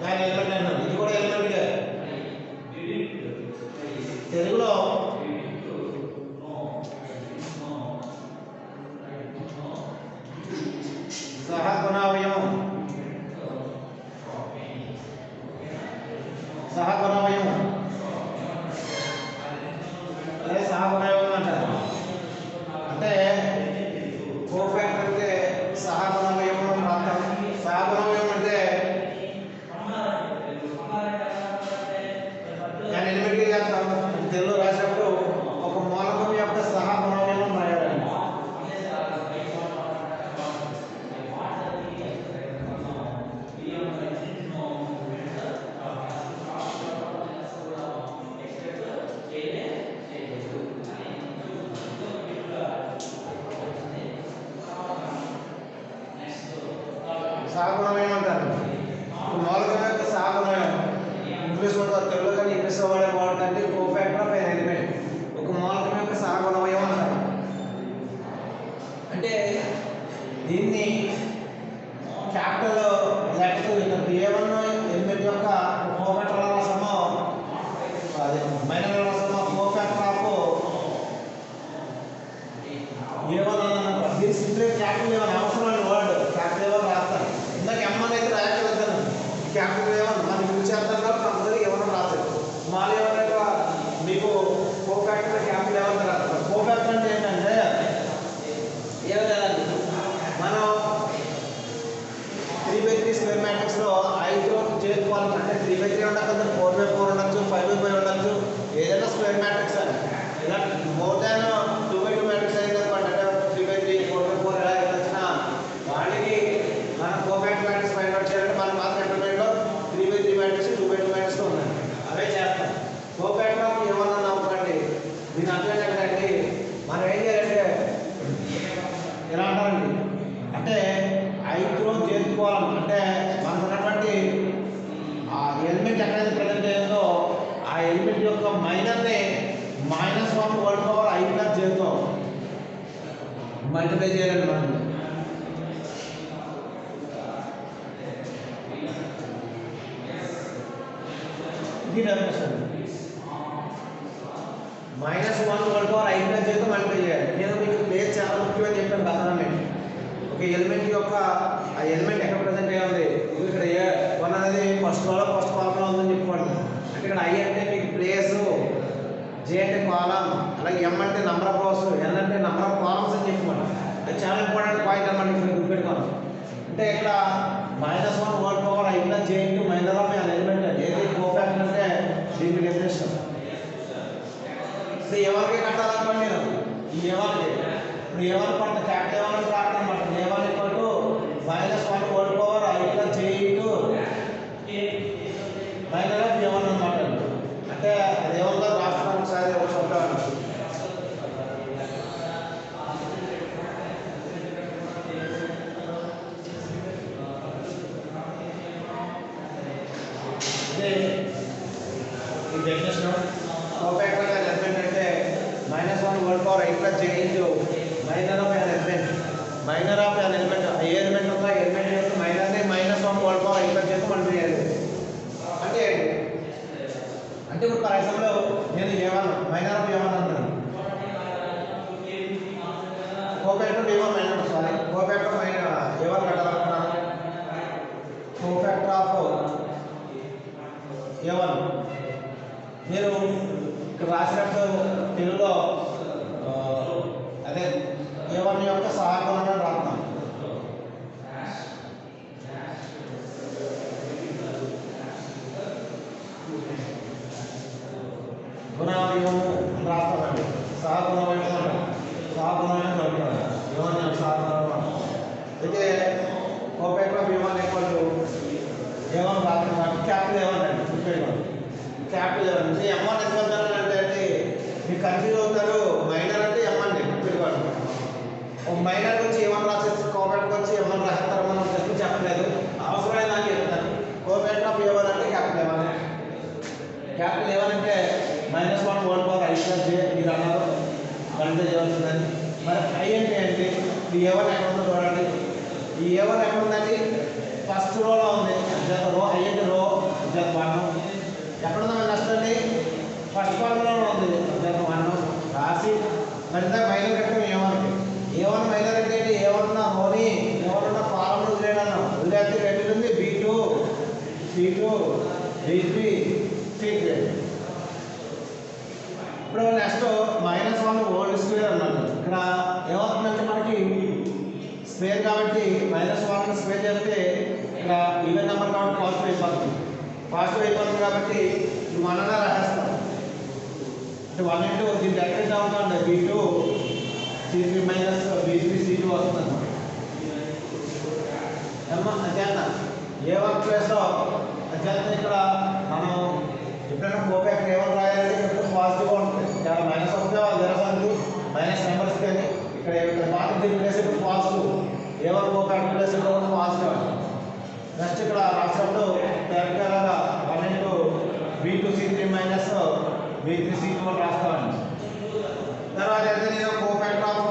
దాని ఎలిమెంట్ అన్నాను. ఇది కూడా ఎలిమెంట్గా తెలుగులో సహగుణావయం అదే సహగుణావయం అంటారు. అంటే కోఫాక్టర్ అంటే సహగుణావయం ప్రాంతం. సహగుణావయం అంటే దాని ఎలిమెంట్గా చేస్తాం. తెలుగులో రాసినప్పుడు ఒక మూలకం యొక్క సహగుణావయం రాయాలండి. సహగుణావయం అంటారు. మూలకం యొక్క సహగుణావయం ఇంగ్లీష్ వాడు తెలుగులో కానీ ఇంగ్లీష్ వాడే వాడకంటే కోఫాక్టర్ ఆఫ్ ఎన్ ఎలిమెంట్ ఒక మూలకం యొక్క సహగుణావయం అంటారు. అంటే దీన్ని క్యాపిటల్ లెటర్ A1 ఎలిమెంట్ యొక్క కోఫాక్టర్ రాసామో అది మైనర్ రాసామో కోఫాక్టర్ ఆఫ్ మనం యూజ్ చేస్తాం కాబట్టి అందరూ ఏమన్నా రాశారు. స్మాల్ ఏమన్నా మీకు కోఫాక్టర్ క్యాపిటల్ ఏమన్నా రాస్తారు. కోఫాక్టర్ అంటే ఏంటంటే ఏం లేదండి, మనం 3/3 స్క్వేర్ మ్యాట్రిక్స్లో 5 చేసుకోవాలంటే 3/3 ఉండదు, 4/4 ఉండొచ్చు, 5/5 ఉండొచ్చు, ఏదైనా స్క్వేర్ మ్యాట్రిక్స్ అని. ఇలా మోర్ దాన్ 2/2 మ్యాట్రిక్స్ అయింది అనుకోండి, అంటే 3/3 4/4 ఎలా వచ్చినా వాటికి మనం కోఫాక్టర్ మ్యాట్రిక్స్ ఫైండ్ అవుట్ చేయాలంటే మనం మాత్రం ఇంటర్మీడియట్లో 3/3 మ్యాట్రిక్స్ 2/2 మ్యాట్రిక్స్ ఉన్నాయి, అవే చేస్తాం. కోఫాక్టర్ ఏమన్నా అనుకోండి, దీని అర్థం ఏంటంటే మనం ఏం చేయాలంటే ఎలా అంటారండి, అంటే 5లో చేర్చుకోవాలి. అంటే మనకు ఉన్నటువంటి ఆ ఎలిమెంట్ ఎక్కడైతే ప్రజెంట్ అయ్యిందో ఆ ఎలిమెంట్ యొక్క మైనర్ని -1/5 చేరుకోవాలి, మల్టిప్లై చేయాలండి మనం. ఇది డెఫినేషన్. -1/5 చేరుకో మల్టిప్లై చేయాలి. నేను మీకు ప్లేస్ చాలా ముఖ్యమని చెప్పాను కదా. ఒక ఎలిమెంట్ యొక్క ఆ ఎలిమెంట్ ఎక్కడ ప్రజెంట్ అయ్యి ఉంది, ఇక్కడ A1 అనేది ఫస్ట్ రోలో ఫస్ట్ కాలంలో ఉందని చెప్పుకోండి. అంటే ఇక్కడ I అంటే మీకు ప్లేసు, J అంటే కాలం, అలాగే M అంటే నెంబర్ ఆఫ్ రోస్, N అంటే నెంబర్ ఆఫ్ కాలమ్స్ అని చెప్పుకోండి. అది చాలా ఇంపార్టెంట్ పాయింట్ అన్నమాట, ఇక్కడ గుర్తుపెట్టుకోవాలి. అంటే ఇక్కడ -1/5 J into minor of an element ఏది కోఫాక్టర్ అంటే దీని డెఫినేషన్. ఇప్పుడు ఎవరికి కట్టాలనుకోండి, నేను ఈ ఎవరికి ఇప్పుడు ఏమని పడుతుంది, క్యాపిటల్ ఏమని రావడం అనమాట. ఏమని పట్టు -1/5 J ఇంటూ మైనర్ ఆఫ్ ఏమని అనమాట. అంటే అది ఏమన్నా రాష్ట్రం ఒకసారి చెప్తాను. ఈ డెఫినేషన్ కోఫాక్టర్ ఎలిమెంట్ అంటే -1/5 J into minor of an element. Minor of an element ఏ ఎలిమెంట్ ఉందో ఆ ఎలిమెంట్ యొక్క మైనర్ని -1/5 చేసి మనం చేయాలి. అంటే ఇప్పుడు ఫర్ ఎగ్జాంపుల్ నేను A1 మైనర్ ఆఫ్ A1 అంటాను, cofactor A1 minor sorry cofactor A1 కట్టాలనుకున్నాను. కోఫాక్టర్ ఆఫ్ A1 మీరు ఇక్కడ రాసినప్పుడు తెలుగులో అదే A1 యొక్క సహగుణాన్ని రాస్తాం. గుణాలు రాస్తామండి, సహగుణమైన సహగుణమైన కలుపుతారు. A1 సహగుణం అయితే కోఫాక్టర్ ఆఫ్ A1 A1 రాస్తున్నాం. క్యాపిటల్ A1 అండి, గుర్తుపెట్టుకోండి. క్యాపిటల్ A1 అంటే M1 ఎంత అంటే మీకు కన్ఫ్యూజ్ అవుతారు. మైనర్ అంటే M అండి, గుర్తుపెట్టుకోండి. ఒక మైనర్ వచ్చి A1 రాసేసి కోఫాక్టర్ వచ్చి M1 రాస్తారు. మనం జస్ట్ చెప్పలేదు, అవసరమైన నాకు చెప్తాను. కోఫాక్టర్ ఆఫ్ A1 అంటే క్యాపిటల్ A1. క్యాపిటల్ A1 అంటే -1/5 J మీరు అన్నారు, మల్టిప్లై చేయవలసిందని. మరి I అంటే ఏంటి, ఈ A1 ఎక్కడ ఉందో చూడండి. ఈ A1 ఎక్కడ ఉందండి, ఫస్ట్ రోలో ఉంది. రో I అంటే రో 1 ఎక్కడ ఉందో నెక్స్ట్ అండి ఫస్ట్ కాలంలో ఉంది 1 రాసి మరి మైనర్ కట్టడం A1 మైనర్ అంటే A1 ఉన్న రోని A1 ఉన్న కాలంలో వదిలేయడం. వదిలేస్తే రెండు ఉంది B2 C2 B3 C3. ఇప్పుడు నెక్స్ట్ -1/2 అన్నాడు. ఇక్కడ ఏమవుతుందంటే మనకి స్క్వేర్ కాబట్టి -1 స్క్వేర్ చేస్తే ఇక్కడ ఈవెన్ నెంబర్ కాబట్టి పాజిటివ్ అయిపోతుంది. పాజిటివ్ అయిపోతుంది కాబట్టి ఇది 1 అనే రాసేస్తాం. అంటే 1 ఇంటూ దీన్ని డైరెక్ట్ అవుతుంది B2 C3 minus B3 C2 వస్తుంది. అధ్యాత్మ A1 ప్లేస్లో అధ్యాత్మ ఇక్కడ మనం ఎప్పుడైనా కోఫాక్టర్ A1 రాయాలంటే ఎప్పుడు పాజిటివ్గా ఉంటుంది. చాలా మైనస్ వస్తే జరగడానికి మైనస్ నెంబర్స్ కానీ ఇక్కడ పాజిటివ్ ప్లేస్ ఇప్పుడు పాజిటివ్ A1 కోఫాక్టర్ ప్లేస్ ఇక్కడ పాజిటివ్ అండి. నెక్స్ట్ ఇక్కడ రాసినప్పుడు డైరెక్ట్గా 1 into B2 C3 minus B3 C2 అని రాస్తామండి. తర్వాత అయితే నేను కోఫాక్టర్ ఆఫ్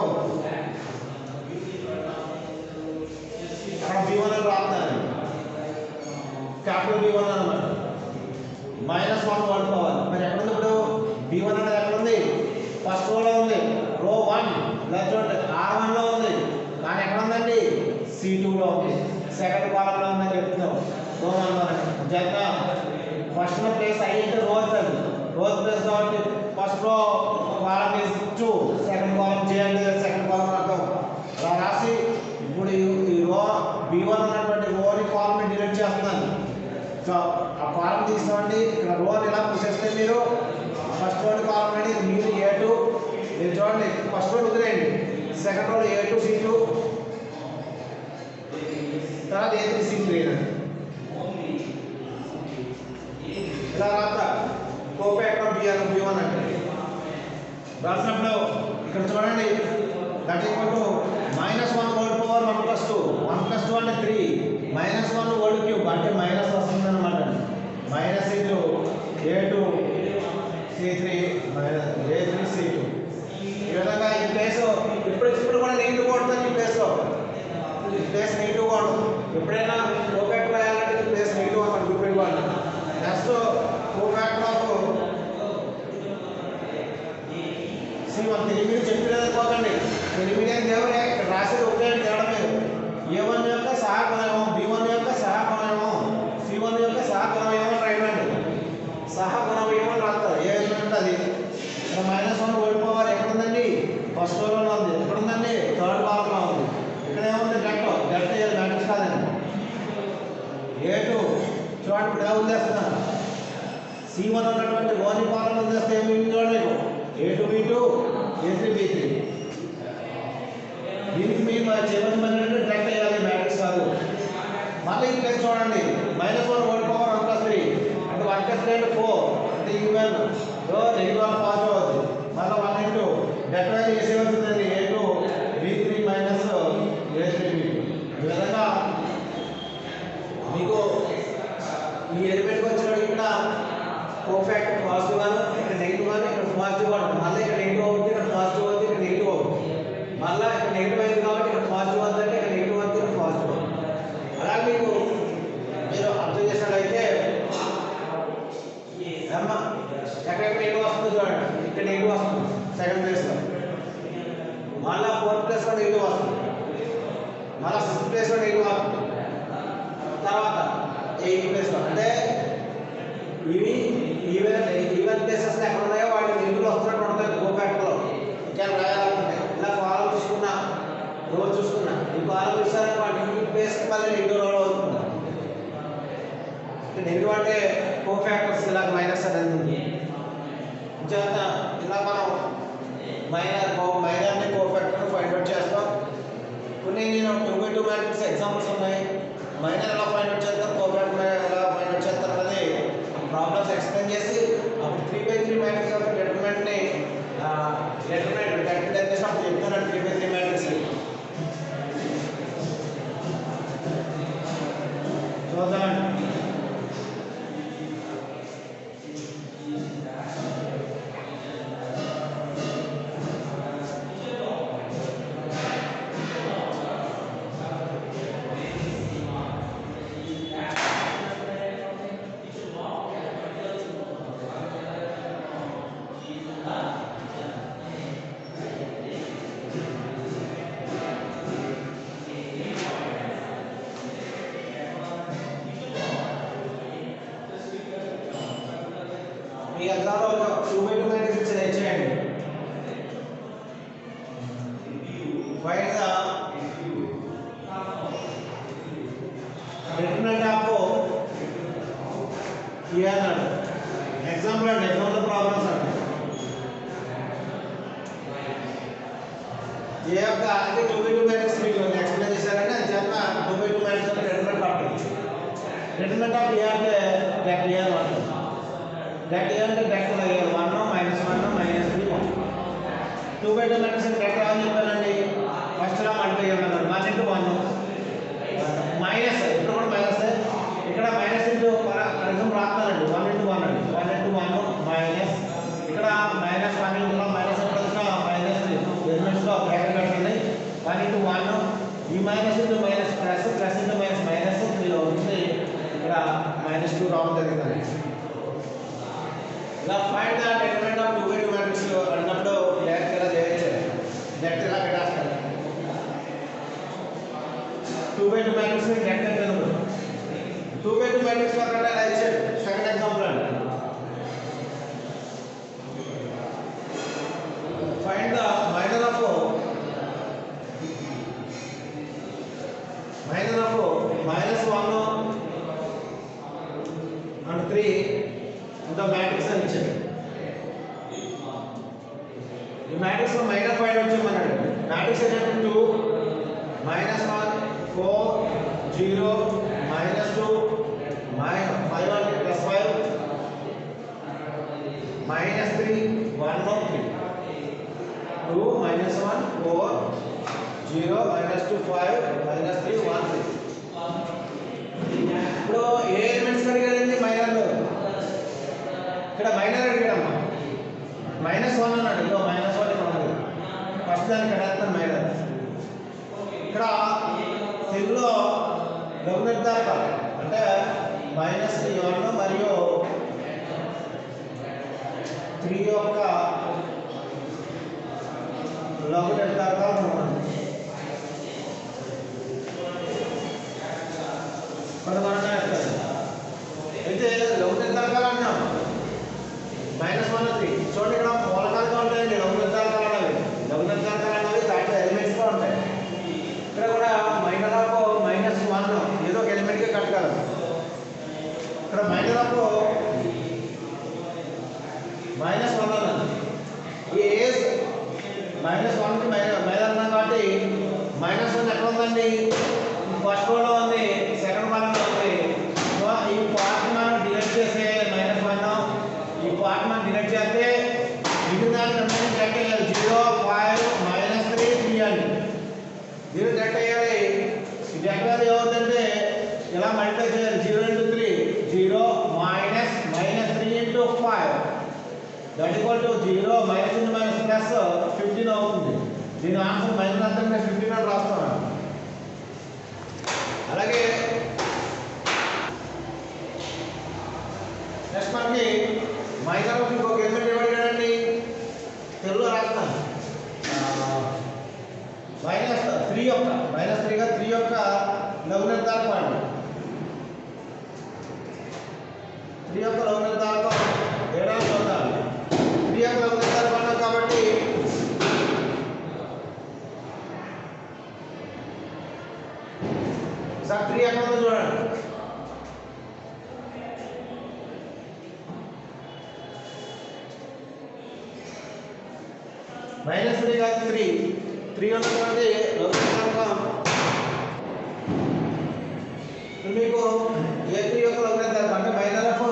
అక్కడ B1 అని రాస్తాను, క్యాపిటల్ B1 అనమాట. -1/5 మరి ఎక్కడ ఉంది ఇప్పుడు B1 అనేది ఎక్కడ ఉంది, ఫస్ట్ రోలో ఉంది. రో 1 ఇలా చూడండి R1లో ఉంది, కానీ ఎక్కడ ఉందండి C2లో ఉంది. సెకండ్ కాలంలో ఉందని చెప్తున్నాం. రో 1 జత ఫస్ట్ లో ప్లేస్ ఐ అంటే రోజ్ అది రోజ్ ప్లేస్ కాబట్టి ఫస్ట్ లో కాలం ఇస్ 2 సెకండ్ కాలం జే అంటే సెకండ్ కాలం అర్థం అలా రాసి ఇప్పుడు ఈ రో b1 ఉన్నటువంటి రోని కాలం ని డిలీట్ చేస్తున్నాను సో ఆ కాలం తీసుకోండి ఇక్కడ రోని ఇలా పూసేస్తే మీరు ఫస్ట్ రోని కాలం అనేది మీరు a2 మీరు చూడండి ఫస్ట్ రో వదిలేయండి సెకండ్ రో a2 c2 తర్వాత a3 c3 ఇలా రాస్తా కోఫాక్టర్ b1 అంటే రాసినప్పుడు ఇక్కడ చూడండి that equal to -1 whole power 1 + 2 1 + 2 అంటే 3 -1 హోల్ క్యూబ్ అంటే మైనస్ వస్తుంది అనమాట minus into a2 c3 a3 c2 ఈ విధంగా ఈ ప్లేస్ ఇప్పుడు కూడా నెగిటివ్ కొడుతుంది ఈ ప్లేస్లో ఈ ప్లేస్ నెగిటివ్ కొడు ఎప్పుడైనా కోఫాక్టర్ రాయాలంటే ఈ ప్లేస్ నెగిటివ్ అక్కడ గుర్తుపెట్టుకోండి నెక్స్ట్ కోఫాక్టర్ ఆఫ్ C1 తెలివిని చెప్పినది పోకండి తెలివిని దేవుడే ఇక్కడ రాసేది ఒకే తేడా మీరు A1 యొక్క సహగుణమేమో B1 యొక్క సహగుణమేమో C1 యొక్క సహగుణమేమో రాయండి సహగుణమేమో రాస్తారు ఏ విధంగా అది ఇక్కడ -1 హోల్ పవర్ ఎక్కడ ఉందండి ఫస్ట్ రోలో ఉంది ఎక్కడ ఉందండి థర్డ్ కాలంలో ఉంది ఇక్కడ ఏముంది గట్ట ఏది మ్యాట్రిక్స్ కాదండి A2 చూడండి ఇప్పుడు ఎలా వదిలేస్తున్నాను C1 ఉన్నటువంటి ఓని కాలం వదిలేస్తే ఏమి చూడండి a2 b2 a3 b3 దీనికి మీరు చేయవలసిన పని ఏంటంటే డైరెక్ట్ అయ్యాలి మ్యాట్రిక్స్ కాదు మళ్ళీ ఈ ప్లేస్ చూడండి -1 హోల్ పవర్ 1 + 3 అంటే 1 + 3 అంటే 4 అంటే ఈవెన్ నెగిటివ్ పాజిటివ్ అవుతుంది మళ్ళీ 1 ఇంటూ డెట్ వాల్యూ చేసే వస్తుందండి a2 b3 - a3 b2 ఈ విధంగా మీకు ఈ ఎలిమెంట్కి వచ్చినప్పుడు ఇక్కడ కోఫాక్టర్ పాజిటివ్ అని ఇక్కడ నెగిటివ్ అని ఇక్కడ పాజిటివ్ అని మళ్ళీ ఇక్కడ నెగిటివ్ అవుతుంది ఇక్కడ పాజిటివ్ అవుతుంది ఇక్కడ నెగిటివ్ అవుతుంది మళ్ళీ ఇక్కడ నెగిటివ్ అయింది కాబట్టి ఇక్కడ పాజిటివ్ అవుతుంది ఇక్కడ నెగిటివ్ అవుతుంది ఇక్కడ పాజిటివ్ అవుతుంది అలాగే మీకు మీరు అర్థం చేసినట్లయితే అమ్మ ఎక్కడెక్కడ నెగిటివ్ వస్తుంది చూడండి ఇక్కడ నెగిటివ్ వస్తుంది సెకండ్ ప్లేస్లో మళ్ళీ ఫోర్త్ ప్లేస్లో నెగిటివ్ వస్తుంది మళ్ళీ ఫిఫ్త్ ప్లేస్లో నెగిటివ్ వస్తుంది తర్వాత ఎయిత్ ప్లేస్లో అంటే ఇవి ఈవెన్ ప్లేసెస్ ఎక్కడ ఉన్నాయో వాటి నెగిటివ్ వస్తున్నట్టు ఉంటుంది కోఫాక్టర్లో ఇక్కడ రాయాలనుకుంటే ఇలా కాలం చూసుకున్నా రోజు చూసుకున్నా ఈ కాలం చూసారంటే వాటి ఈ ప్లేస్కి మళ్ళీ నెగిటివ్ రోల్ అవుతుంది నెగిటివ్ అంటే కోఫాక్టర్స్ ఇలా మైనస్ అనేది ఉంది చేత ఇలా మనం మైనర్ని కోఫాక్టర్ ఫైండ్ అవుట్ చేస్తాం కొన్ని నేను 2x2 మ్యాట్రిక్స్ ఎగ్జాంపుల్స్ ఉన్నాయి మైనర్ ఎలా ఫైండ్ అవుట్ చేస్తారు కోఫాక్టర్ ఎలా ఫైండ్ అవుట్ చేస్తారు అనేది ప్రాబ్లమ్స్ ఎక్స్ప్లెయిన్ చేసి అప్పుడు 3x3 మ్యాట్రిక్స్ యొక్క డిటర్మినెంట్ని డిటర్మినెంట్ చేసినప్పుడు చెప్తాను 3x3 మ్యాట్రిక్స్ చూద్దాం ఈ ఎగ్జామ్లో 2x2 మ్యాట్రిక్స్ చేయండి ఫైండ్ ద డిటర్మినెంట్ ఆఫ్ ఏ అన్నాడు ఎగ్జాంపుల్ అంటే ఎగ్జాంపుల్ ప్రాబ్లమ్స్ అంటే ఏ యొక్క అంటే 2x2 మ్యాట్రిక్స్ మీకు ఎక్స్ప్లెయిన్ చేశారంటే అది చెప్పిన 2x2 మ్యాట్రిక్స్ అంటే డిటర్మినెంట్ ఆఫ్ డిటర్మినెంట్ ఆఫ్ ఏ అంటే డెట్ ఏ అని అంటారు డెట్ ఏ అంటే డెట్ 1 -1 -3 1 2x2 మ్యాట్రిక్స్ డెట్ అని చెప్పానండి ఫస్ట్ లా మల్టిప్లై చేయమన్నారు 1 × 1 మైనస్ ఇక్కడ కూడా మైనస్ ఇక్కడ మైనస్ ఇంటూ ఫర్ ఎగ్జాంపుల్ రాస్తానండి 1 × 1 అండి 1 × 1 మైనస్ ఇక్కడ -1 ఇందులో మైనస్ ఎక్కడ వచ్చినా మైనస్ ఎలిమెంట్స్లో బ్రాకెట్ పెట్టండి 1 × 1 ఈ minus into minus plus plus into minus minus మీరు వచ్చి ఇక్కడ -2 రావడం జరిగిందండి ఇలా find the determinant of 2x2 matrix అన్నప్పుడు డైరెక్ట్ ఇలా చేయొచ్చు డైరెక్ట్ ఇలా పెట్టేస్తారు 2x2 మ్యాట్రిక్స్ ని డైరెక్ట్ అంటే 2x2 మ్యాట్రిక్స్ పక్కన ఇలా ఇచ్చాడు సెకండ్ ఎగ్జాంపుల్ అండి ఇంకా మ్యాట్రిక్స్ అని ఇచ్చాడు. ఈ మ్యాట్రిక్స్ లో మైనస్ పాయింట్ వచ్చామన్నాడు. మ్యాట్రిక్స్ ఏంటంటే 2 -1 4 0 -2 -5 +5 -3 1 3 2 -1 4 0 -2 5 -3 1 3. ఇప్పుడు ఏ ఎలిమెంట్స్ అడిగాడండి మైనర్లో? ఇక్కడ మైనర్ అడిగాడమ్మా. -1 అన్నాడు. ఇదో -1 ఇక్కడ ఉంది. ఫస్ట్ దానికి కడతాను మైనర్. ఇక్కడ తెలుగులో లఘు నిర్ధారకాలు అంటే -1 మరియు 3 యొక్క లఘు నిర్ధారకాలు ఉన్నాయి. అయితే లఘు నిర్ధారకాలు అంటున్నాం -1 3. చూడండి ఇక్కడ మూలకాలుగా ఉంటాయండి లఘు నిర్ధారకాలు అనేవి. లఘు నిర్ధారకాలు అనేవి దాంట్లో ఎలిమెంట్స్ గా ఉంటాయి. ఇక్కడ కూడా మైనర్ ఆఫ్ -1 ఏదో ఒక ఎలిమెంట్ గా కట్టగలరు. ఇక్కడ మైనర్ ఆఫ్ -1 అన్నది ఈ ఏజ్ -1 కి మైనర్ అన్నాం కాబట్టి -1 ఎక్కడ ఉందండి? ఫస్ట్ రోలో ఉంది, సెకండ్ కాలంలో ఉంది. సో ఈ పార్ట్ మనం డివైడ్ చేస్తే -1 ఈ పార్ట్ మనం డివైడ్ చేస్తే మిగిలిన దాన్ని రిమైనింగ్ కట్ అయ్యాలి. 0 5 -3 3 అని దీన్ని కట్ అయ్యాలి. ఇది ఎక్కడ ఏమవుతుందంటే ఇలా మల్టిప్లై చేయాలి. 0 × 3 0 -3 × 5 దట్ ఈక్వల్ టు 0 -15 అవుతుంది. దీని ఆన్సర్ -15 అని రాస్తున్నాను. అలాగే నెక్స్ట్ మనకి మైనర్ ఆఫ్ ఇంకొక ఎలిమెంట్ ఇవ్వడండి. తెలుగులో రాస్తాను. -3 యొక్క -3 యొక్క లఘు నిర్ధారకం 3 యొక్క లఘు నిర్ధారకం ఏడాది చూద్దాం. 3 యొక్క లఘు నిర్ధారకం కాబట్టి సార్ 3 ఎక్కడ ఉందో చూడండి. -3 కాదు 3 ఉన్నటువంటి లఘు నిర్ధారకం మీకు A3 యొక్క లఘు నిర్ధారకం అంటే మైనర్ ఆఫ్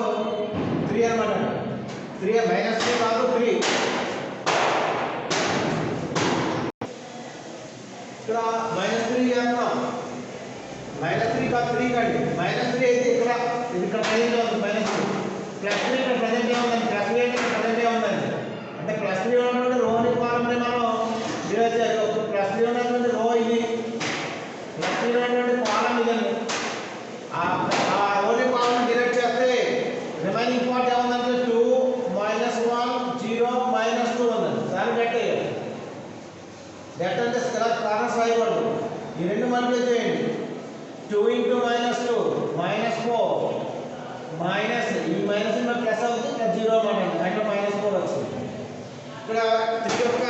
3 అన్నమాట. 3 -3 కాదు 3. ఇక్కడ -3 చేస్తాం. -3 కాదు 3 కండి. -3 అయితే ఇక్కడ ఇది ఇక్కడ ప్రజెంట్ ఉంది -3. +3 ఇక్కడ ప్రజెంట్ ఉందండి. +3 అంటే ఇక్కడ ప్రజెంట్ ఉందండి. అంటే +3 ఉన్నటువంటి రోని కాలంని మనం డివైడ్ చేయాలి. +3 ఉన్నటువంటి రో ఇది, +3 ఉన్నటువంటి కాలం ఇదండి. ఆ రోని కాలం డివైడ్ చేస్తే రిమైనింగ్ పార్ట్ ఏముందంటే 2 -1 0 -2 ఉందండి. దాన్ని పెట్టేయాలి. దట్ అంటే ఇలా కారణం రాయకూడదు. ఈ రెండు మల్టిప్లై చేయండి. 2 × -2 -4 ఈ మైనస్ ప్లస్ అవుతుంది. ఇక్కడ 0 అన్నమాట. దాంట్లో -4 వచ్చింది. ఇక్కడ 3 యొక్క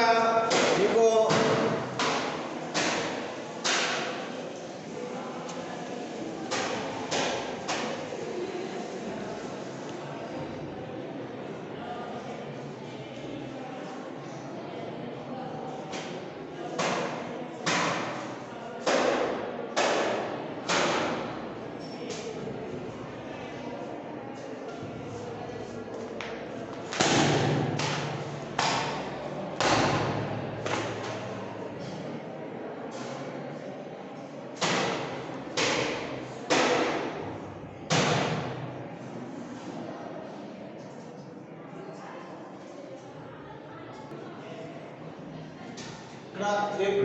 మీకు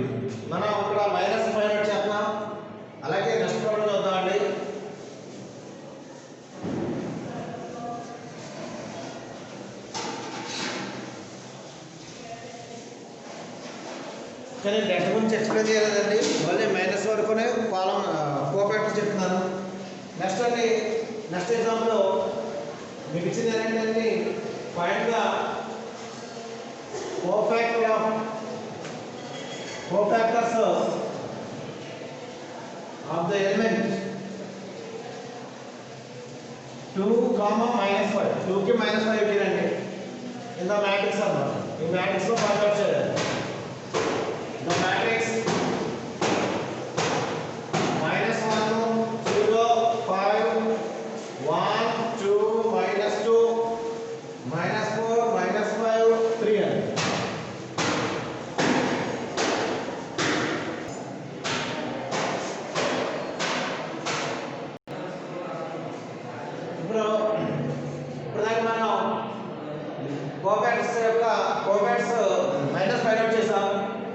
మనం ఇక్కడ -5 చేస్తున్నాం. అలాగే నెక్స్ట్ ప్రాబ్లం చూద్దామండి. కానీ డెట్ గురించి ఎక్స్ప్లెయిన్ చేయలేదండి. మళ్ళీ మైనస్ వరకునే కాలం కోఫాక్టర్ చెప్తున్నాను. నెక్స్ట్ అండి నెక్స్ట్ ఎగ్జాంపుల్ మీకు ఇచ్చింది ఏంటంటే పాయింట్గా cofactors of the element 2, -5. 2కి -5 తీయండి ఇన్ ద మ్యాట్రిక్స్ అన్నమాట. ఈ మ్యాట్రిక్స్ లో ఫైండ్ అవుట్ చేయాలి. ద మ్యాట్రిక్స్ -1 0 5 1 2 -2 -4 -5 3 అని. ఇప్పుడు దాకా మనం కోఫాక్టర్స్ యొక్క కోఫాక్టర్స్ మైనస్ ఫైండ్ అవుట్ చేసాం.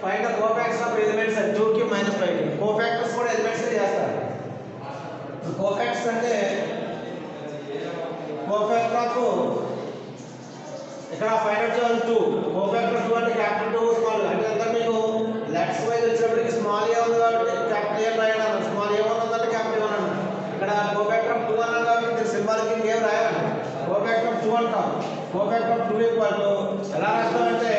Find the cofactors of elements 2కి -5. కోఫాక్టర్స్ కూడా ఎలిమెంట్స్ చేస్తారు. కోఫాక్టర్స్ అంటే కోఫాక్టర్ ఆఫ్ ఇక్కడ ఫైండ్ అవుట్ చేయాలి 2. కోఫాక్టర్ 2 అంటే క్యాపిటల్ 2 స్మాల్ అంటే అంతా మీకు లెట్స్ వైజ్ వచ్చినప్పటికి స్మాల్ ఏ ఉంది కాబట్టి క్యాపిటల్ ఏ రాయాలి. స్మాల్ ఏ ఉందంటే క్యాపిటల్ 1 అన్నమాట. ఇక్కడ కోఫాక్టర్ 2 అన్నాం కాబట్టి సింబాలిక్ ఏం రాయాలి. కోఫాక్టర్ 2 అంటాం. కోఫాక్టర్ 2 ఈక్వల్ టు ఎలా రాస్తామంటే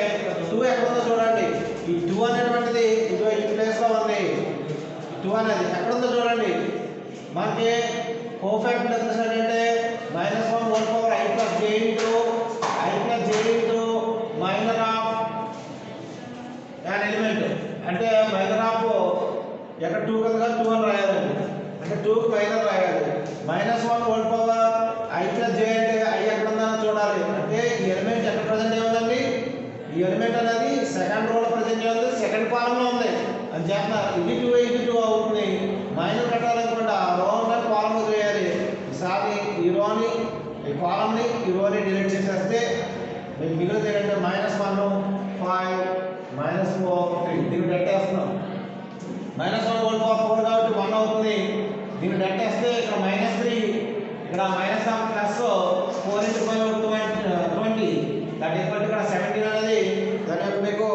2 ఎక్కడ ఉందో చూడండి. ఈ 2 అనేటువంటిది ఇదో ఈ ప్లేస్ లో ఉంది. 2 అనేది ఎక్కడ ఉందో చూడండి. మనకి కోఫాక్టర్ డెఫినిషన్ అంటే -1 whole power i plus j into minor of an element అంటే మైనర్ ఆఫ్ ఎక్కడ 2 కదా 2 అని రాయాలండి. అంటే 2 కి మైనర్ రాయాలి. -1 whole power i plus j అంటే i ఎక్కడ ఉందో చూడాలి. అంటే ఈ ఎలిమెంట్ ఎక్కడ ప్రెజెంట్ ఉందండి. ఈ ఎలిమెంట్ అనేది సెకండ్ రోలో ప్రెజెంట్ ఉంది, సెకండ్ కాలమ్ లో ఉంది అని చెప్పిన ఇది 2 ఇది 2 అవుతుంది. మైనర్ కట్టాలనుకుంటే ఆ రో ఉన్న కాలమ్ చేయాలి. ఈసారి ఈ రోని ఈ కాలమ్ ని ఈ రోని డిలీట్ చేసేస్తే మీకు మిగిలితే ఏంటంటే -1 5 -4 3 దీన్ని డట్టేస్తున్నాం. -1 హోల్ పవర్ 4 కాబట్టి 1 అవుతుంది. దీన్ని డట్టేస్తే ఇక్కడ -3 ఇక్కడ minus of plus 4 × 5 20 that equal ఇక్కడ 17 అనేది దాని యొక్క మీకు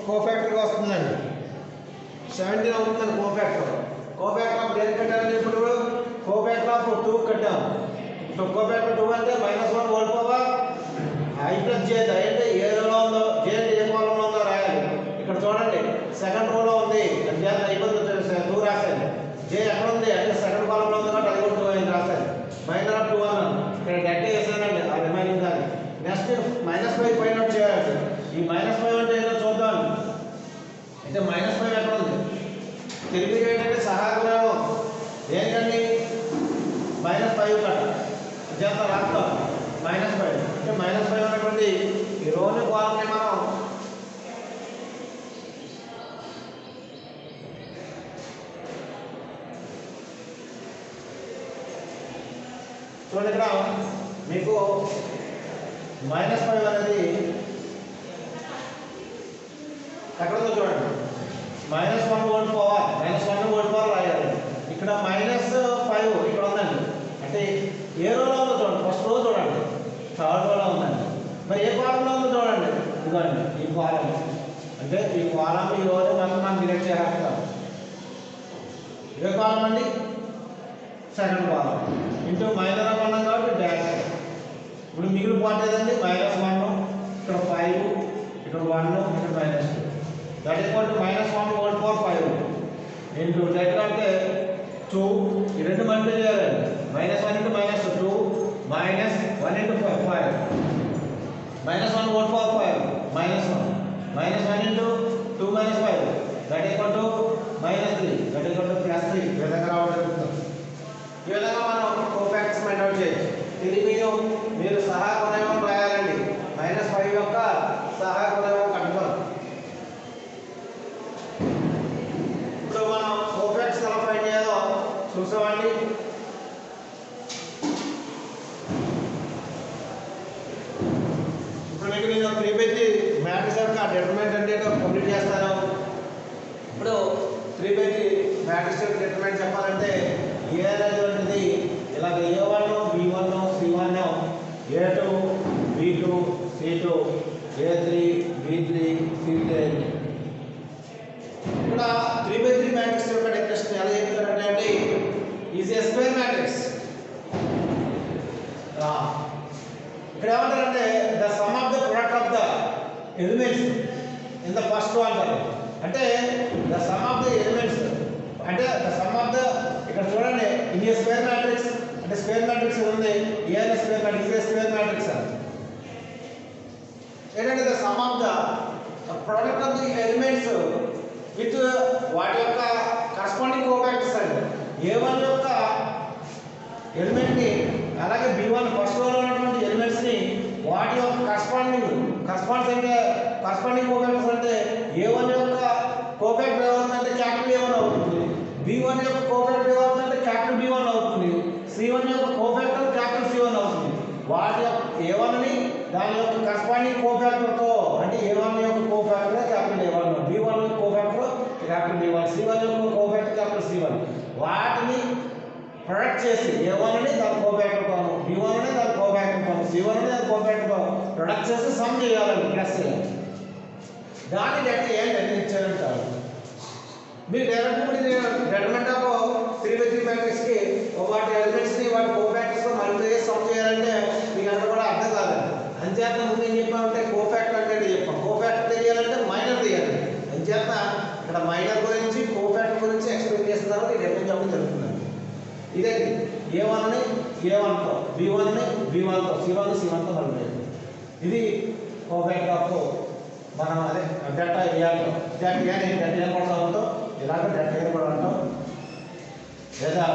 కోఫాక్టర్ వస్తుందండి. 17 అవుతుందండి కోఫాక్టర్. కోఫాక్టర్ ఆఫ్ దేనికి కట్టాలండి ఇప్పుడు కోఫాక్టర్ ఆఫ్ 2 కట్టాం. ఇప్పుడు కోఫాక్టర్ 2 అంటే -1 whole power i plus j అంటే ఏ రోలో ఉందో j అంటే ఏ కాలమ్ లో ఉందో రాయాలి. ఇక్కడ చూడండి సెకండ్ రోలో ఉంది అంటే అయిపోతుంది 2 రాశాను. j ఎక్కడ ఉంది అంటే సెకండ్ కాలమ్ లో ఉంది కాబట్టి అది కూడా 2 అని రాశాను. మైనర్ ఆఫ్ 2 అన్నాను. ఇక్కడ డెట్ వేసానండి ఆ రిమైనింగ్ దాన్ని. నెక్స్ట్ -5 ఫైండ్ అవుట్ చేయాలి. ఈ -5 అంటే ఏంటో చూద్దాం. అంటే -5 ఎక్కడ ఉంది తెలుగు ఏంటంటే సహాయకురామం ఏంటండి -5 కట్ట చేత రాస్తాం. -5 అంటే -5 అనేటువంటి ఈ రోని కాలమ్ని మనం చూడండి. ఇక్కడ మీకు -5 అనేది ఎక్కడ ఉందో చూడండి. -1 హోల్ పవర్ రాయాలి. ఇక్కడ -5 ఇక్కడ ఉందండి. అంటే ఏ రోలో ఉందో చూడండి. ఫస్ట్ రో చూడండి, థర్డ్ రోలో ఉందండి. మరి ఏ కాలంలో ఉందో చూడండి. ఇదిగోండి ఈ కాలం అంటే ఈ కాలం ఈ రోజు మనం డిలీట్ చేస్తాం. ఏ కాలం అండి సెకండ్ కాలం ఇంటూ మైనర్ అన్నాం కాబట్టి డాష్. ఇప్పుడు మిగిలిపోతుందండి -1 ఇక్కడ 5 ఇక్కడ 1 ఇక్కడ -2 that equal to -1 whole power 5 into దగ్గర అంటే 2 ఈ రెండు మల్టిప్లై చేయాలండి. -1 × -2 -1 × 5 -1 whole power 5 -1 -1 into 2 - 5 that equal to -3 that equal to +3 ఈ విధంగా రావడం జరుగుతుంది. ఈ విధంగా మనం కోఫాక్టర్స్ ఫైండ్ అవుట్ చేయొచ్చు. తెలివిలో మీరు సహాయక ఉదయం రాయాలండి. -5 యొక్క సహాయక ఉదయం కట్టుకోవాలి. ఇప్పుడు మనం కోఫాక్టర్స్ ఎలా ఫైండ్ చేయాలో చూసామండి. ఇప్పుడు మీకు నేను 3/3 మ్యాట్రిక్స్ యొక్క డిటర్మినెంట్ అంటే కంప్లీట్ చేస్తాను. ఇప్పుడు 3/3 మ్యాట్రిక్స్ యొక్క డిటర్మినెంట్ చెప్పాలంటే ఏ అనేటువంటిది ఇలాగ A1 B1 C1 A2 B2 C2 A3 B3 C3. ఇక్కడ 3/3 మ్యాట్రిక్స్ యొక్క డెఫినిషన్ ఎలా చెప్తారంటే ఈజ్ ఏ స్క్వేర్ మ్యాట్రిక్స్. ఇక్కడ ఏమంటారంటే the sum of the product of the elements in the first row అంటారు. అంటే the sum of the elements అంటే the sum of the ఇక్కడ చూడండి ఇన్ ఏ స్క్వేర్ మ్యాట్రిక్స్ అంటే అంటే స్క్వేర్ మ్యాట్రిక్స్ ఉంది, ఏ అనే స్క్వేర్ మ్యాట్రిక్స్, ఏ స్క్వేర్ మ్యాట్రిక్స్ అని ఏంటంటే the sum of the product of the elements with వాటి యొక్క కరస్పాండింగ్ కోఫాక్టర్స్ అండి. A1 యొక్క ఎలిమెంట్ని అలాగే B1 ఫస్ట్ రోలో ఉన్నటువంటి ఎలిమెంట్స్ని వాటి యొక్క కరస్పాండింగ్ కోఫాక్టర్స్ అంటే A1 యొక్క కోఫాక్టర్ ఏమవుతుందంటే క్యాపిటల్ A1 అవుతుంది, B1 యొక్క కోఫాక్టర్ ఏమవుతుందంటే క్యాపిటల్ B1 అవుతుంది, C1 యొక్క కోఫాక్టర్ క్యాపిటల్ C1 అవుతుంది. వాటి యొక్క A1ని దాని యొక్క కరస్పాండింగ్ కోఫాక్టర్తో అంటే A1 యొక్క కోఫాక్టర్ క్యాపిటల్ A1, B1 యొక్క కోఫాక్టర్ క్యాపిటల్ B1, C1 యొక్క కోఫాక్టర్ క్యాపిటల్ C1 వాటిని ప్రొడక్ట్ చేసి A1ని దాని కోఫాక్టర్తో, B1ని దాని కోఫాక్టర్తో, C1ని దాని కోఫాక్టర్తో ప్రొడక్ట్ చేసి సమ్ చేయాలని ప్లస్ చేయాలి. దాన్ని బట్టి ఏం నిర్ణయించారంటారు మీరు డైరెక్ట్ డెటర్మెంట్ ఆఫ్ 3/3 మ్యాట్రిక్స్కి వాటి ఎలిమెంట్స్ని వాటి కోఫాక్టర్స్తో మల్టిప్లై చేసి సమ్ చేయాలంటే మీకు అంతా కూడా అర్థం కాదండి. అంచేత ముందు ఏం చెప్పామంటే కోఫాక్టర్ అంటే చెప్పాం, కోఫాక్టర్ తెలియాలంటే మైనర్ తెలియాలి. అంచేత ఇక్కడ మైనర్ గురించి కోఫాక్టర్ గురించి ఎక్స్ప్లెయిన్ చేసిన తర్వాత ఈ డెఫినెట్ చెప్పడం జరుగుతుందండి. ఇదండి A1ని A1తో, B1ని B1తో, C1ని C1తో మల్టిప్లై చేయాలి. ఇది కోఫాక్టర్ ఆఫ్ మనం అదే డెల్టా ఏఆర్తో డెల్టా ఏ కూడా ఉంటాం, ఇలాగ డెల్టా ఏ కూడా ఉంటాం లేదా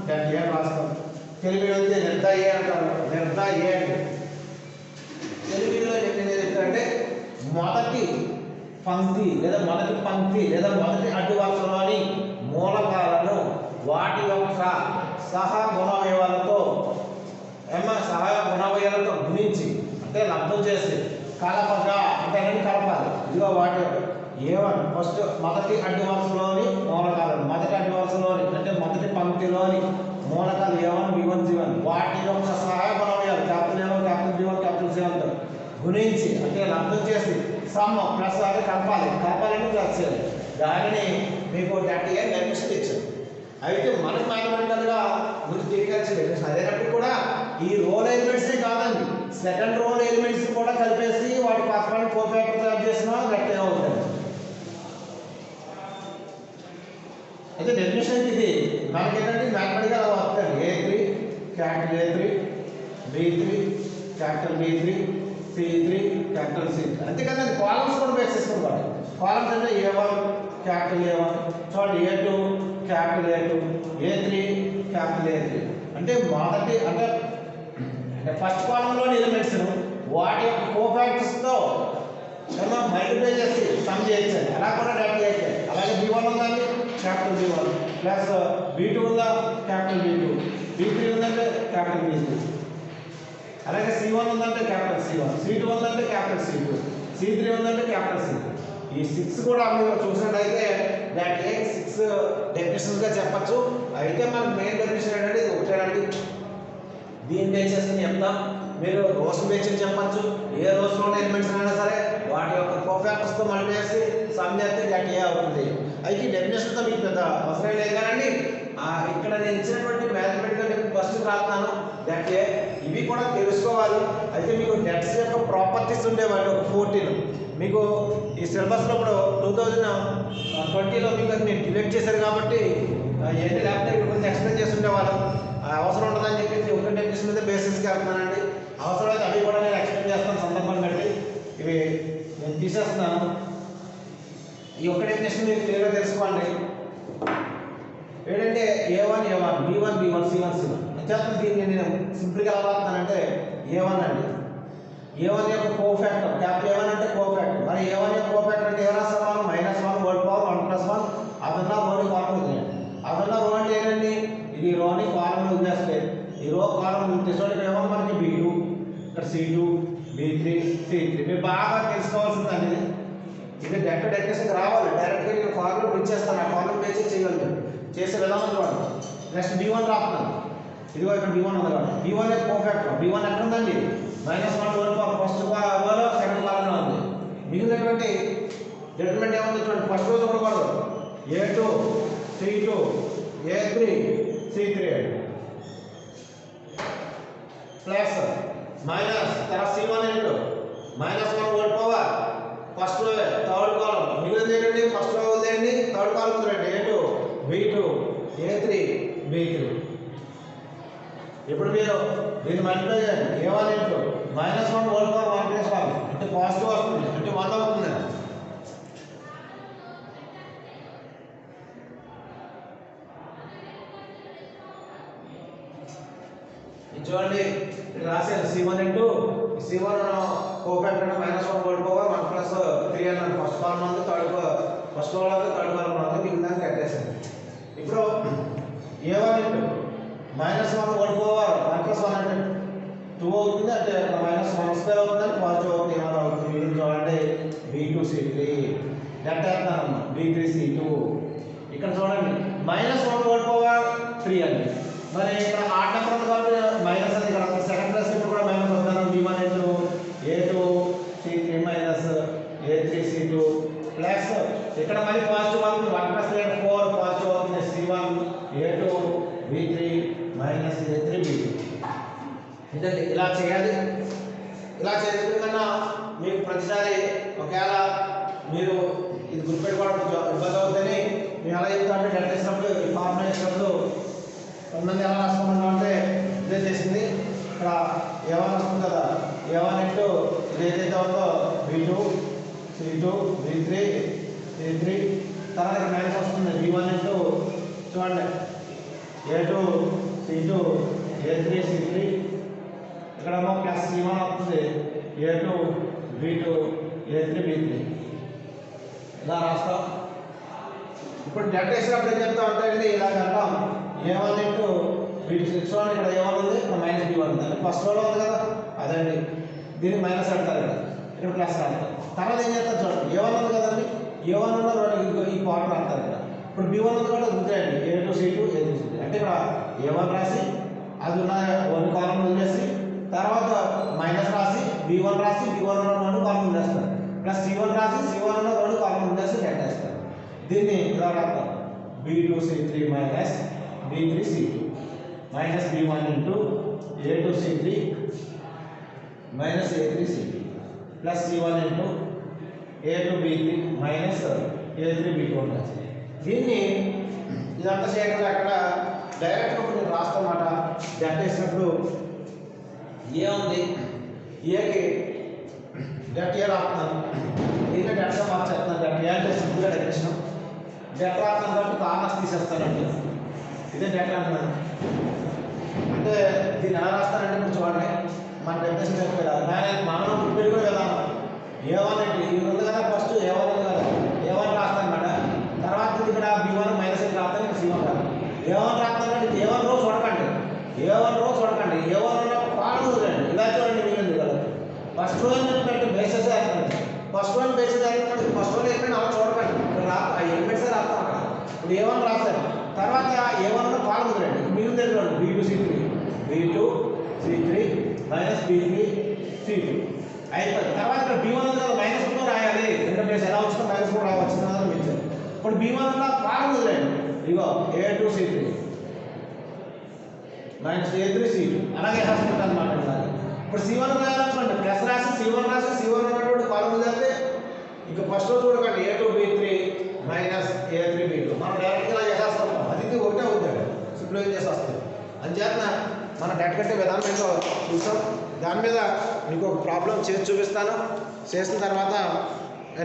డెల్టా ఏ రాస్తాం. తెలుగులో అయితే నిర్దా ఏ అంటారు, నిర్దా ఏ అంటే తెలుగులో ఏంటంటే మొదటి పంక్తి లేదా మొదటి అడ్డు వరుసలోని మూలకాలను వాటి యొక్క సహగుణవయవాలతో గుణించి అంటే లబ్ధం చేసి కలపగా అంటే అన్ని కలపాలి. ఇదిగో వాటి A1 ఫస్ట్ మొదటి అడ్డు వరుసలోని మూలకాలు, మొదటి అడ్డు వరుసలోని అంటే మొదటి పంక్తిలోని మూలకాలు A1 B1 C1 వాటి యొక్క సహాయ గుణవయాలు capital A1 capital B1 capital C1తో గుణించి అంటే లబ్ధం చేసి సమ్ ప్లస్ అది కలపాలని ప్లస్ చేయాలి. దానిని మీకు డెల్టా ఏ డెఫినిషన్ ఇచ్చారు. అయితే మనకు మ్యాథమెటికల్గా ముందు తెలియాల్సిన డెఫినేషన్ అదేటప్పుడు కూడా ఈ రోల్ ఎలిమెంట్సే కాదండి, సెకండ్ రోల్ ఎలిమెంట్స్ కూడా కలిపేసి వాటి కరస్పాండింగ్ కోఫాక్టర్ తయారు చేసినా గట్టే అవుతుంది. అయితే డెఫినేషన్ ఇది మనకేంటంటే మ్యాథమెటికల్ అలా వస్తుంది. A3 capital A3, B3 capital B3, C3 capital C3 అంతేకాదండి కాలమ్స్ కూడా బేస్ చేసుకోవాలి. కాలమ్స్ అంటే A1 క్యాపిటల్ A1, చూడండి A2 capital A2, A3 capital A3 అంటే మొదటి అంటే ఫస్ట్ కాలంలోని ఎలిమెంట్స్ వాటి యొక్క కోఫాక్టర్స్తో మల్టిప్లై చేసి సమ్ చేయొచ్చు. అలా కూడా డెల్టా చేయాలి. అలాగే B1 ఉందండి క్యాపిటల్ B1 ప్లస్ B2 ఉందా క్యాపిటల్ B2, B3 ఉందంటే క్యాపిటల్ B3, అలాగే C1 ఉందంటే క్యాపిటల్ C1, C2 ఉందంటే క్యాపిటల్ C2, C3 ఉందంటే క్యాపిటల్ C3. ఈ 6 కూడా మీరు చూసినట్టయితే డెల్టా ఏ 6 డెఫినేషన్స్గా చెప్పచ్చు. అయితే మనకు మెయిన్ డెఫినేషన్ ఏంటంటే ఇది ఒకటేనండి. దీన్ని బేస్ చేసుకుని చెప్తాం. మీరు రోస్ బేస్ చేసి చెప్పచ్చు. ఏ రోస్లో ఉన్న ఎలిమెంట్స్ అయినా సరే వాటి యొక్క కోఫాక్టర్స్తో మల్టిప్లై చేసి సమ్ చేస్తే డెల్టా ఏ అవుతుంది. అయితే ఈ డెఫినేషన్తో మీకు పెద్ద అవసరం లేదు కానండి. ఇక్కడ నేను ఇచ్చినటువంటి మ్యాథమెటికల్ ఫస్ట్ రాస్తున్నాను డెల్టా ఏ, ఇవి కూడా తెలుసుకోవాలి. అయితే మీకు డెట్స్ యొక్క ప్రాపర్టీస్ ఉండేవాళ్ళు 14 మీకు ఈ సిలబస్లో ఇప్పుడు 2020లో మీకు అది నేను డిలీట్ చేశారు కాబట్టి ఏంటి లేకపోతే ఇక్కడ కొంచెం ఎక్స్ప్లెయిన్ చేస్తుండేవాళ్ళం. అవసరం ఉండదని చెప్పేసి ఒక డెఫినేషన్ మీద బేసిస్గా వెళ్తున్నానండి. అవసరమైతే అవి కూడా నేను ఎక్స్ప్లెయిన్ చేస్తాను సందర్భాన్ని బట్టి. ఇవి నేను తీసేస్తున్నాను. ఈ ఒక్క డెఫినేషన్ మీరు క్లియర్గా తెలుసుకోండి. ఏంటంటే A1 B1 C1 అంచేత దీన్ని నేను సింపుల్గా ఎలా రాస్తానంటే A1 అండి. A1 యొక్క కోఫాక్టర్ క్యాపిటల్ A1 అంటే కోఫాక్టర్. మరి A1 యొక్క కోఫాక్టర్ అంటే ఏ రాస్తాం? -1 హోల్ పవర్ 1+1 అదన్నా రోని కాలం వదిలేయండి. అదన్నా రో అంటే ఏంటండి? ఇది రోని కాలంలో వదిలేస్తే ఈ రో కాలం తీసుకోవడానికి ఏమో మనకి B2 ఇక్కడ C2 B3 C3 మీరు బాగా తెలుసుకోవాల్సిందండి. ఇది డైరెక్ట్ డెఫినేషన్కి రావాలి. డైరెక్ట్గా నేను ఫార్ములా ఇచ్చేస్తాను. ఆ ఫార్ములా బేస్ చేయగలను చేసే విధానం చూడండి. నెక్స్ట్ B1 రాస్తున్నాను. ఇదిగో ఇక్కడ B1 ఉంది కాబట్టి B1 యొక్క కోఫాక్టర్ B1 ఎక్కడ ఉందండి? -1 హోల్ పవర్ ఫస్ట్ రోలో సెకండ్ కాలంలో ఉంది. మిగిలినటువంటి డిటర్మినెంట్ ఏముంది చూడండి. ఫస్ట్ రోజు ఉండకూడదు. A2 C2 A3 C3 plus minus తర్వాత C1 ఏంటో -1 whole power first row third కాలం మిగిలింది ఏంటండి? ఫస్ట్ రో వదిలేయండి, థర్డ్ కాలం చూడండి. A2 B2 A3 B3 ఇప్పుడు మీరు దీన్ని మల్టిప్లై చేయండి. A1 into -1 whole power 1 plus 1 అంటే పాజిటివ్ వస్తుంది అంటే 1 అవుతుంది. ఇది చూడండి రాశాను C1 into C1 cofactor -1 whole power 1 plus 3 అన్నాను. ఫస్ట్ కాలమ్ ఉంది, ఫస్ట్ కాలమ్ థర్డ్ కాలమ్ ఉంది, మిగిలిన కట్టేసాను. ఇప్పుడు A1 into -1 whole power 1 plus 1 అంటే 2 అవుతుంది, అంటే -1² అవుతుంది, పాజిటివ్ అవుతుంది, ఏమైనా అవుతుంది. ఇది చూడండి B2C3 డెల్టా వేస్తున్నాను B3C2. ఇక్కడ చూడండి -1 హోల్ పవర్ 3 అండి. మరి ఇక్కడ ఆడ్ నెంబర్ ఉంది కాబట్టి మైనస్ అది ఇక్కడ సెకండ్ ప్లస్ ఇప్పుడు కూడా మైనస్ వస్తాను. B1 into A2C3 minus A3C2 plus ఇక్కడ మళ్ళీ పాజిటివ్ అవుతుంది 1 ప్లస్ 4 పాజిటివ్ అవుతుంది C1 A2 B3 minus A3 B2. ఇదండి ఇలా చేయాలి. ఇలా చేయడం కన్నా మీకు ప్రతిసారి ఒకవేళ మీరు ఇది గుర్తుపెట్టుకోవడం ఇబ్బంది అవుతుందని మేము ఎలా చెప్తామంటే డెల్టా ఇచ్చినప్పుడు ఈ ఫార్ములా ఇచ్చినప్పుడు కొంతమంది ఎలా రాసుకోమన్నా అంటే ఇదే చేసింది. ఇక్కడ A1 వస్తుంది కదా, A1 ఇంటూ ఇది ఏదైతే ఉందో B2 C2 B3 C3 తర్వాత ఇక్కడ మైనస్ వస్తుంది B1 ఇంటూ చూడండి A2 C2 A3 C3 ఇక్కడేమో ప్లస్ C1 వస్తుంది A2 B2 A3 B3 ఇలా రాస్తాం. ఇప్పుడు డెల్టా వేసినప్పుడు ఏం చెప్తాం అంటే ఇలాగ అంటాం A1 ఇంటూ B2 చూడండి ఇక్కడ A1 ఉంది, ఇక్కడ -B1 ఉంది, అంటే ఫస్ట్ రోలో ఉంది కదా అదండి. దీనికి మైనస్ అంటారు, ఇక్కడ ప్లస్ రాస్తారు. తర్వాత ఏం చేస్తారు చూడండి A1 ఉంది కదండి, A1 ఉన్న ఈ పార్ట్ రాస్తారు ఇక్కడ. ఇప్పుడు B1 ఉంది కూడా గుర్తురండి A2C2 A3C2 అంటే ఇక్కడ A1 రాసి అది ఉన్న 1 కాలం వదిలేసి తర్వాత మైనస్ రాసి B1 రాసి B1 ఉన్న 2 కాలం వదిలేస్తారు ప్లస్ C1 రాసి C1 ఉన్న 2 కాలం వదిలేసి డెల్టా వేస్తారు. దీన్ని ఇలా రాస్తాం B2C3 minus B3C2 minus B1 into A2C3 minus A3C2 plus C1 into A2B3 minus A3B2 ఉంటుంది. దీన్ని ఇదంతా చేయకుండా అక్కడ డైరెక్ట్గా నేను రాస్తామాట. డెల్టా వేసినప్పుడు ఏ ఉంది ఏకి డెల్టా రాస్తున్నాను, దీన్ని డెల్టా మార్చేస్తున్నాను. డెల్టా అంటే సింపుల్గా డెఫినేషన్ డెల్టా రాస్తున్నాను కాబట్టి కార్నర్స్ తీసేస్తానండి. ఇదే డెల్టా అంటున్నాను. అంటే దీన్ని ఎలా రాస్తానంటే ఇప్పుడు చూడండి మన డెఫినేషన్ చెప్పేది మనం పెట్టుకునే విధానం A1 అంటే ఇది ఉంది కదా, ఫస్ట్ A1 ఉంది కదా, A1 రాస్తాను అన్నమాట. తర్వాత ఇక్కడ B1 మైనస్ రాస్తాను, ఇక్కడ C1 రాస్తాను. A1 రాస్తానంటే A1 రో చూడకండి, A1 రో చూడకండి, A1 ఉన్న పాడు చూడండి. ఇలా చూడండి మిగిలింది కదా, ఫస్ట్ రో ఏంటంటే బేసెస్ వేస్తాను, ఫస్ట్ వన్ బేసెస్ వేస్తాను, ఫస్ట్ వన్ ఎలిమెంట్ అలా చూడకండి, ఇక్కడ ఆ ఎలిమెంట్స్ రాస్తాం అక్కడ. ఇప్పుడు A1 రాస్తాను, తర్వాత A1 ఉన్న పాడు చూడండి, మిగిలింది చూడండి B2C3 మైనస్ B3C2 అయిపోయింది. తర్వాత ఇక్కడ B1 ఉంది కదా, -2 రాయాలి, ఎందుకంటే ఎలా వచ్చినా -2 రావచ్చు అని ఇచ్చారు. ఇప్పుడు B1 ఉన్న పాడు వదిలేండి, ఇగో A2C3 మైనస్ A3C2 అలాగే రాసుకుంటాను అన్నమాట. ఇప్పుడు C1 రాయాలనుకోండి, ప్లస్ రాసి C1 ఉన్నటువంటి కాలం వదిలేస్తే ఇక ఫస్ట్ చూడకండి A2B3 మైనస్ A3B2 మనం డైరెక్ట్గా ఇలా చేసేస్తాం. అది ఒకటే అవుతాడు, సింప్లిఫై చేసేస్తాం. అంచేతన మన డెట్ కట్టే విధానం ఏంటో చూసాం. దాని మీద మీకు ఒక ప్రాబ్లం చేసి చూపిస్తాను. చేసిన తర్వాత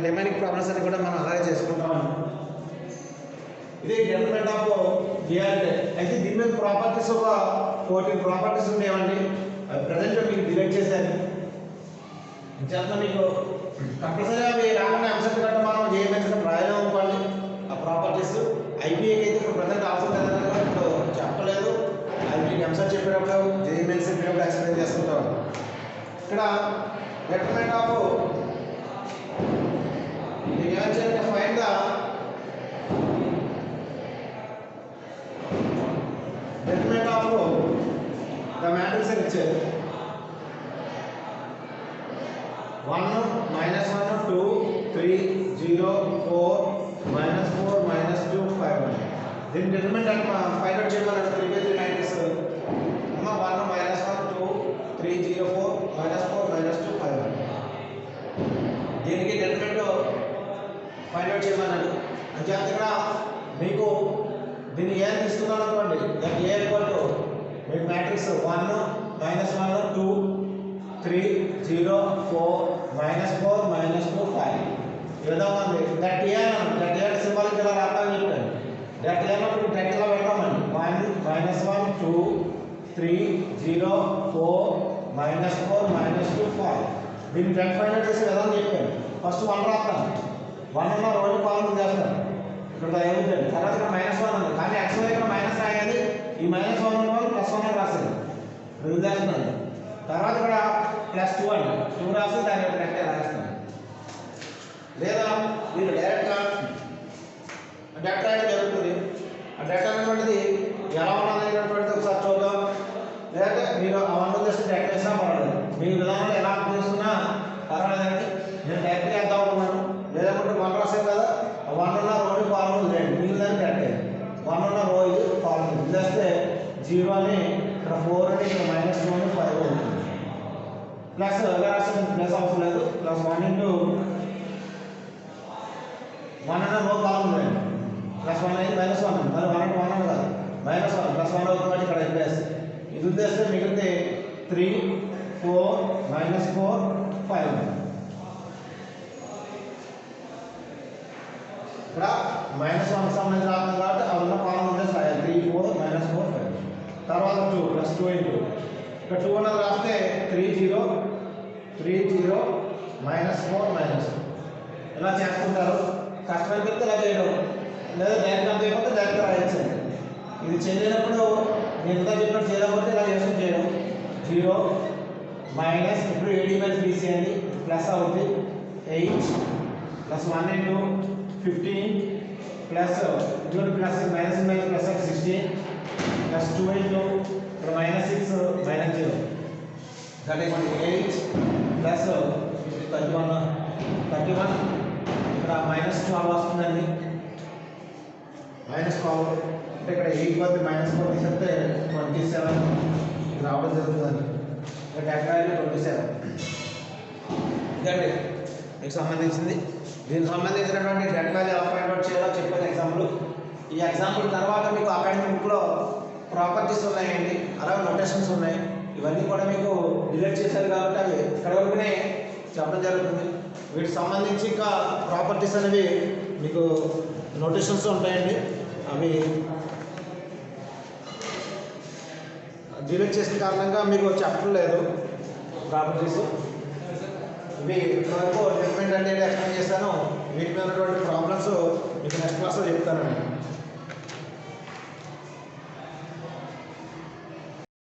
రిమైనింగ్ ప్రాబ్లమ్స్ అన్ని కూడా మనం అలాగే చేసుకుంటాం. ఇది డెవలప్మెంట్ ఆఫ్ రియాలిటీ. అయితే దీని మీద ప్రాపర్టీస్ ఒక 14 ప్రాపర్టీస్ ఉండేవండి. ప్రజెంట్ మీకు డివైడ్ చేశాను. అంచేతన మీకు కంపల్సరీగా మీ రాకుండా అంశం కంటే మనం చేయమని రాయలేము అనుకోండి. ఆ ప్రాపర్టీస్ ఐపీఏకి అయితే ఇప్పుడు ప్రజెంట్ అవసరం లేదని ఇప్పుడు చెప్పలేదు. ఐపీకి అంశం చెప్పేటప్పుడు జేఈమెన్స్ చెప్పేటప్పుడు ఎక్స్ప్లెయిన్ చేసుకుంటాం. ఇక్కడ development of find the development of the matrix అని ఇచ్చారు. 1 -1 2 3 0 4 -4 -2 5 దీని డెటర్మినెంట్ ఫైండ్ అవుట్ చేయమని 3 by 3 మ్యాట్రిక్స్ 1 -1 2 3 0 4 -4 -2 5 దీనికి డెటర్మినెంట్ ఫైండ్ అవుట్ చేయమన్నాడు. అంచేత ఇక్కడ మీకు దీన్ని ఏ తీసుకున్నాను అనుకోండి, దానికి ఏ ఈక్వల్ టు మీకు మ్యాట్రిక్స్ 1 -1 2 3 0 4 -4 -2 5 ఈ విధంగా ఉంది. గట్టిగా సింబాలిక్ ఇలా రాద్దామని చెప్పాను. గట్టిగా ఇలా పెడతామండి. 1 -1 2 3 0 4 -4 -2 5 దీన్ని డెట్ ఫైండ్ చేసే విధానం చెప్పాను. ఫస్ట్ 1 రాస్తాను. 1 ఉన్న రోజు కాలం చేస్తాను. ఇక్కడ ఏముందండి తర్వాత ఇక్కడ -1 ఉంది కానీ యాక్చువల్గా ఇక్కడ మైనస్ రాయాలి. ఈ -1 ఉన్న వాళ్ళు +1 రాసేది వదిలేస్తున్నాను. తర్వాత ఇక్కడ +2 అండి 2 రాసి దాని డెట్ రాస్తాను. లేదా మీరు డైరెక్ట్గా డెట్ రాయడం జరుగుతుంది. ఆ డెట్ అనేటువంటిది ఎలా ఉన్నది ఒకసారి చూద్దాం. లేదంటే మీరు ఆ 1 చేస్తే డెట్ వేసినా పర్వాలేదు. మీ విధానంలో ఎలా అర్థం చేస్తున్నా పర్వాలేదండి. నేను డైరెక్ట్ చేద్దాం అనుకున్నాను. లేదంటే 1 రాసాను కదా 1 ఉన్న రోజు కాలం వదిలేండి. మిగిలిన డెట్ 1 ఉన్న రోజు కాలం వదిలేస్తే 0 అని ఇక్కడ 4 అని ఇక్కడ -2 అని 5 అవుతుంది. ప్లస్ ఎలా రాస్తే ప్లస్ అవసరం లేదు. +1 × 1 అన్న రో కాలం ఉందండి. +1 అయింది -1 మరి 1 × 1 కాదు -1 +1 అవుతుంది. ఇక్కడ ప్లస్ ఇది ఉద్దేశిస్తే మిగిలితే 3 4 -4 5 ఇక్కడ -1 సంబంధించి రావాలి కాబట్టి అది ఉన్న కాలం ఉండే 3 4 -4 5 తర్వాత 2 +2 × ఇక్కడ 2 అన్నది రాస్తే 3 0 -4 ఇలా చేసుకుంటారు. కష్టమైన చెప్తే ఇలా చేయడం లేదా డైరెక్ట్ అంత అయిపోతే డైరెక్ట్ రాయొచ్చు. ఇది చేయలేనప్పుడు నేను ఇంత చెప్పినట్టు చేయలేకపోతే ఇలా చేసుకుని చేయడం 0 మైనస్ ఇప్పుడు AD - BC అని ప్లస్ అవుతుంది 8 +1 × 15 ప్లస్ ఇటువంటి ప్లస్ -, ప్లస్ 16 +2 × ఇక్కడ -6 -0 దట్ ఈస్ 8 ప్లస్ 31 ఇక్కడ -12 వస్తుందండి. -12 అంటే ఇక్కడ 8 వద్ద -4 తీసేస్తే 27 రావడం జరుగుతుందండి. ఇక్కడ డెట్ వాల్యూ 27 ఇదండి మీకు సంబంధించింది. దీనికి సంబంధించినటువంటి డెట్ వాల్యూ ఎలా ఫైండ్ అవుట్ చేయాలో చెప్పాను ఎగ్జాంపుల్. ఈ ఎగ్జాంపుల్ తర్వాత మీకు అకాడమిక్ బుక్లో ప్రాపర్టీస్ ఉన్నాయండి, అలాగే నోటేషన్స్ ఉన్నాయి. ఇవన్నీ కూడా మీకు డిలీట్ చేశారు కాబట్టి అవి ఇక్కడ వరకునే చెప్పడం జరుగుతుంది. వీటికి సంబంధించి ఇంకా ప్రాపర్టీస్ అనేవి మీకు నోటేషన్స్ ఉంటాయండి. అవి డిలీట్ చేసిన కారణంగా మీకు చెప్పడం లేదు ప్రాపర్టీస్. ఇవి ఇప్పటివరకు ట్రీట్మెంట్ అంటే ఎక్స్ప్లెయిన్ చేస్తాను. వీటి మీద ఉన్నటువంటి ప్రాబ్లమ్స్ మీకు నెక్స్ట్ క్లాస్లో చెప్తానండి.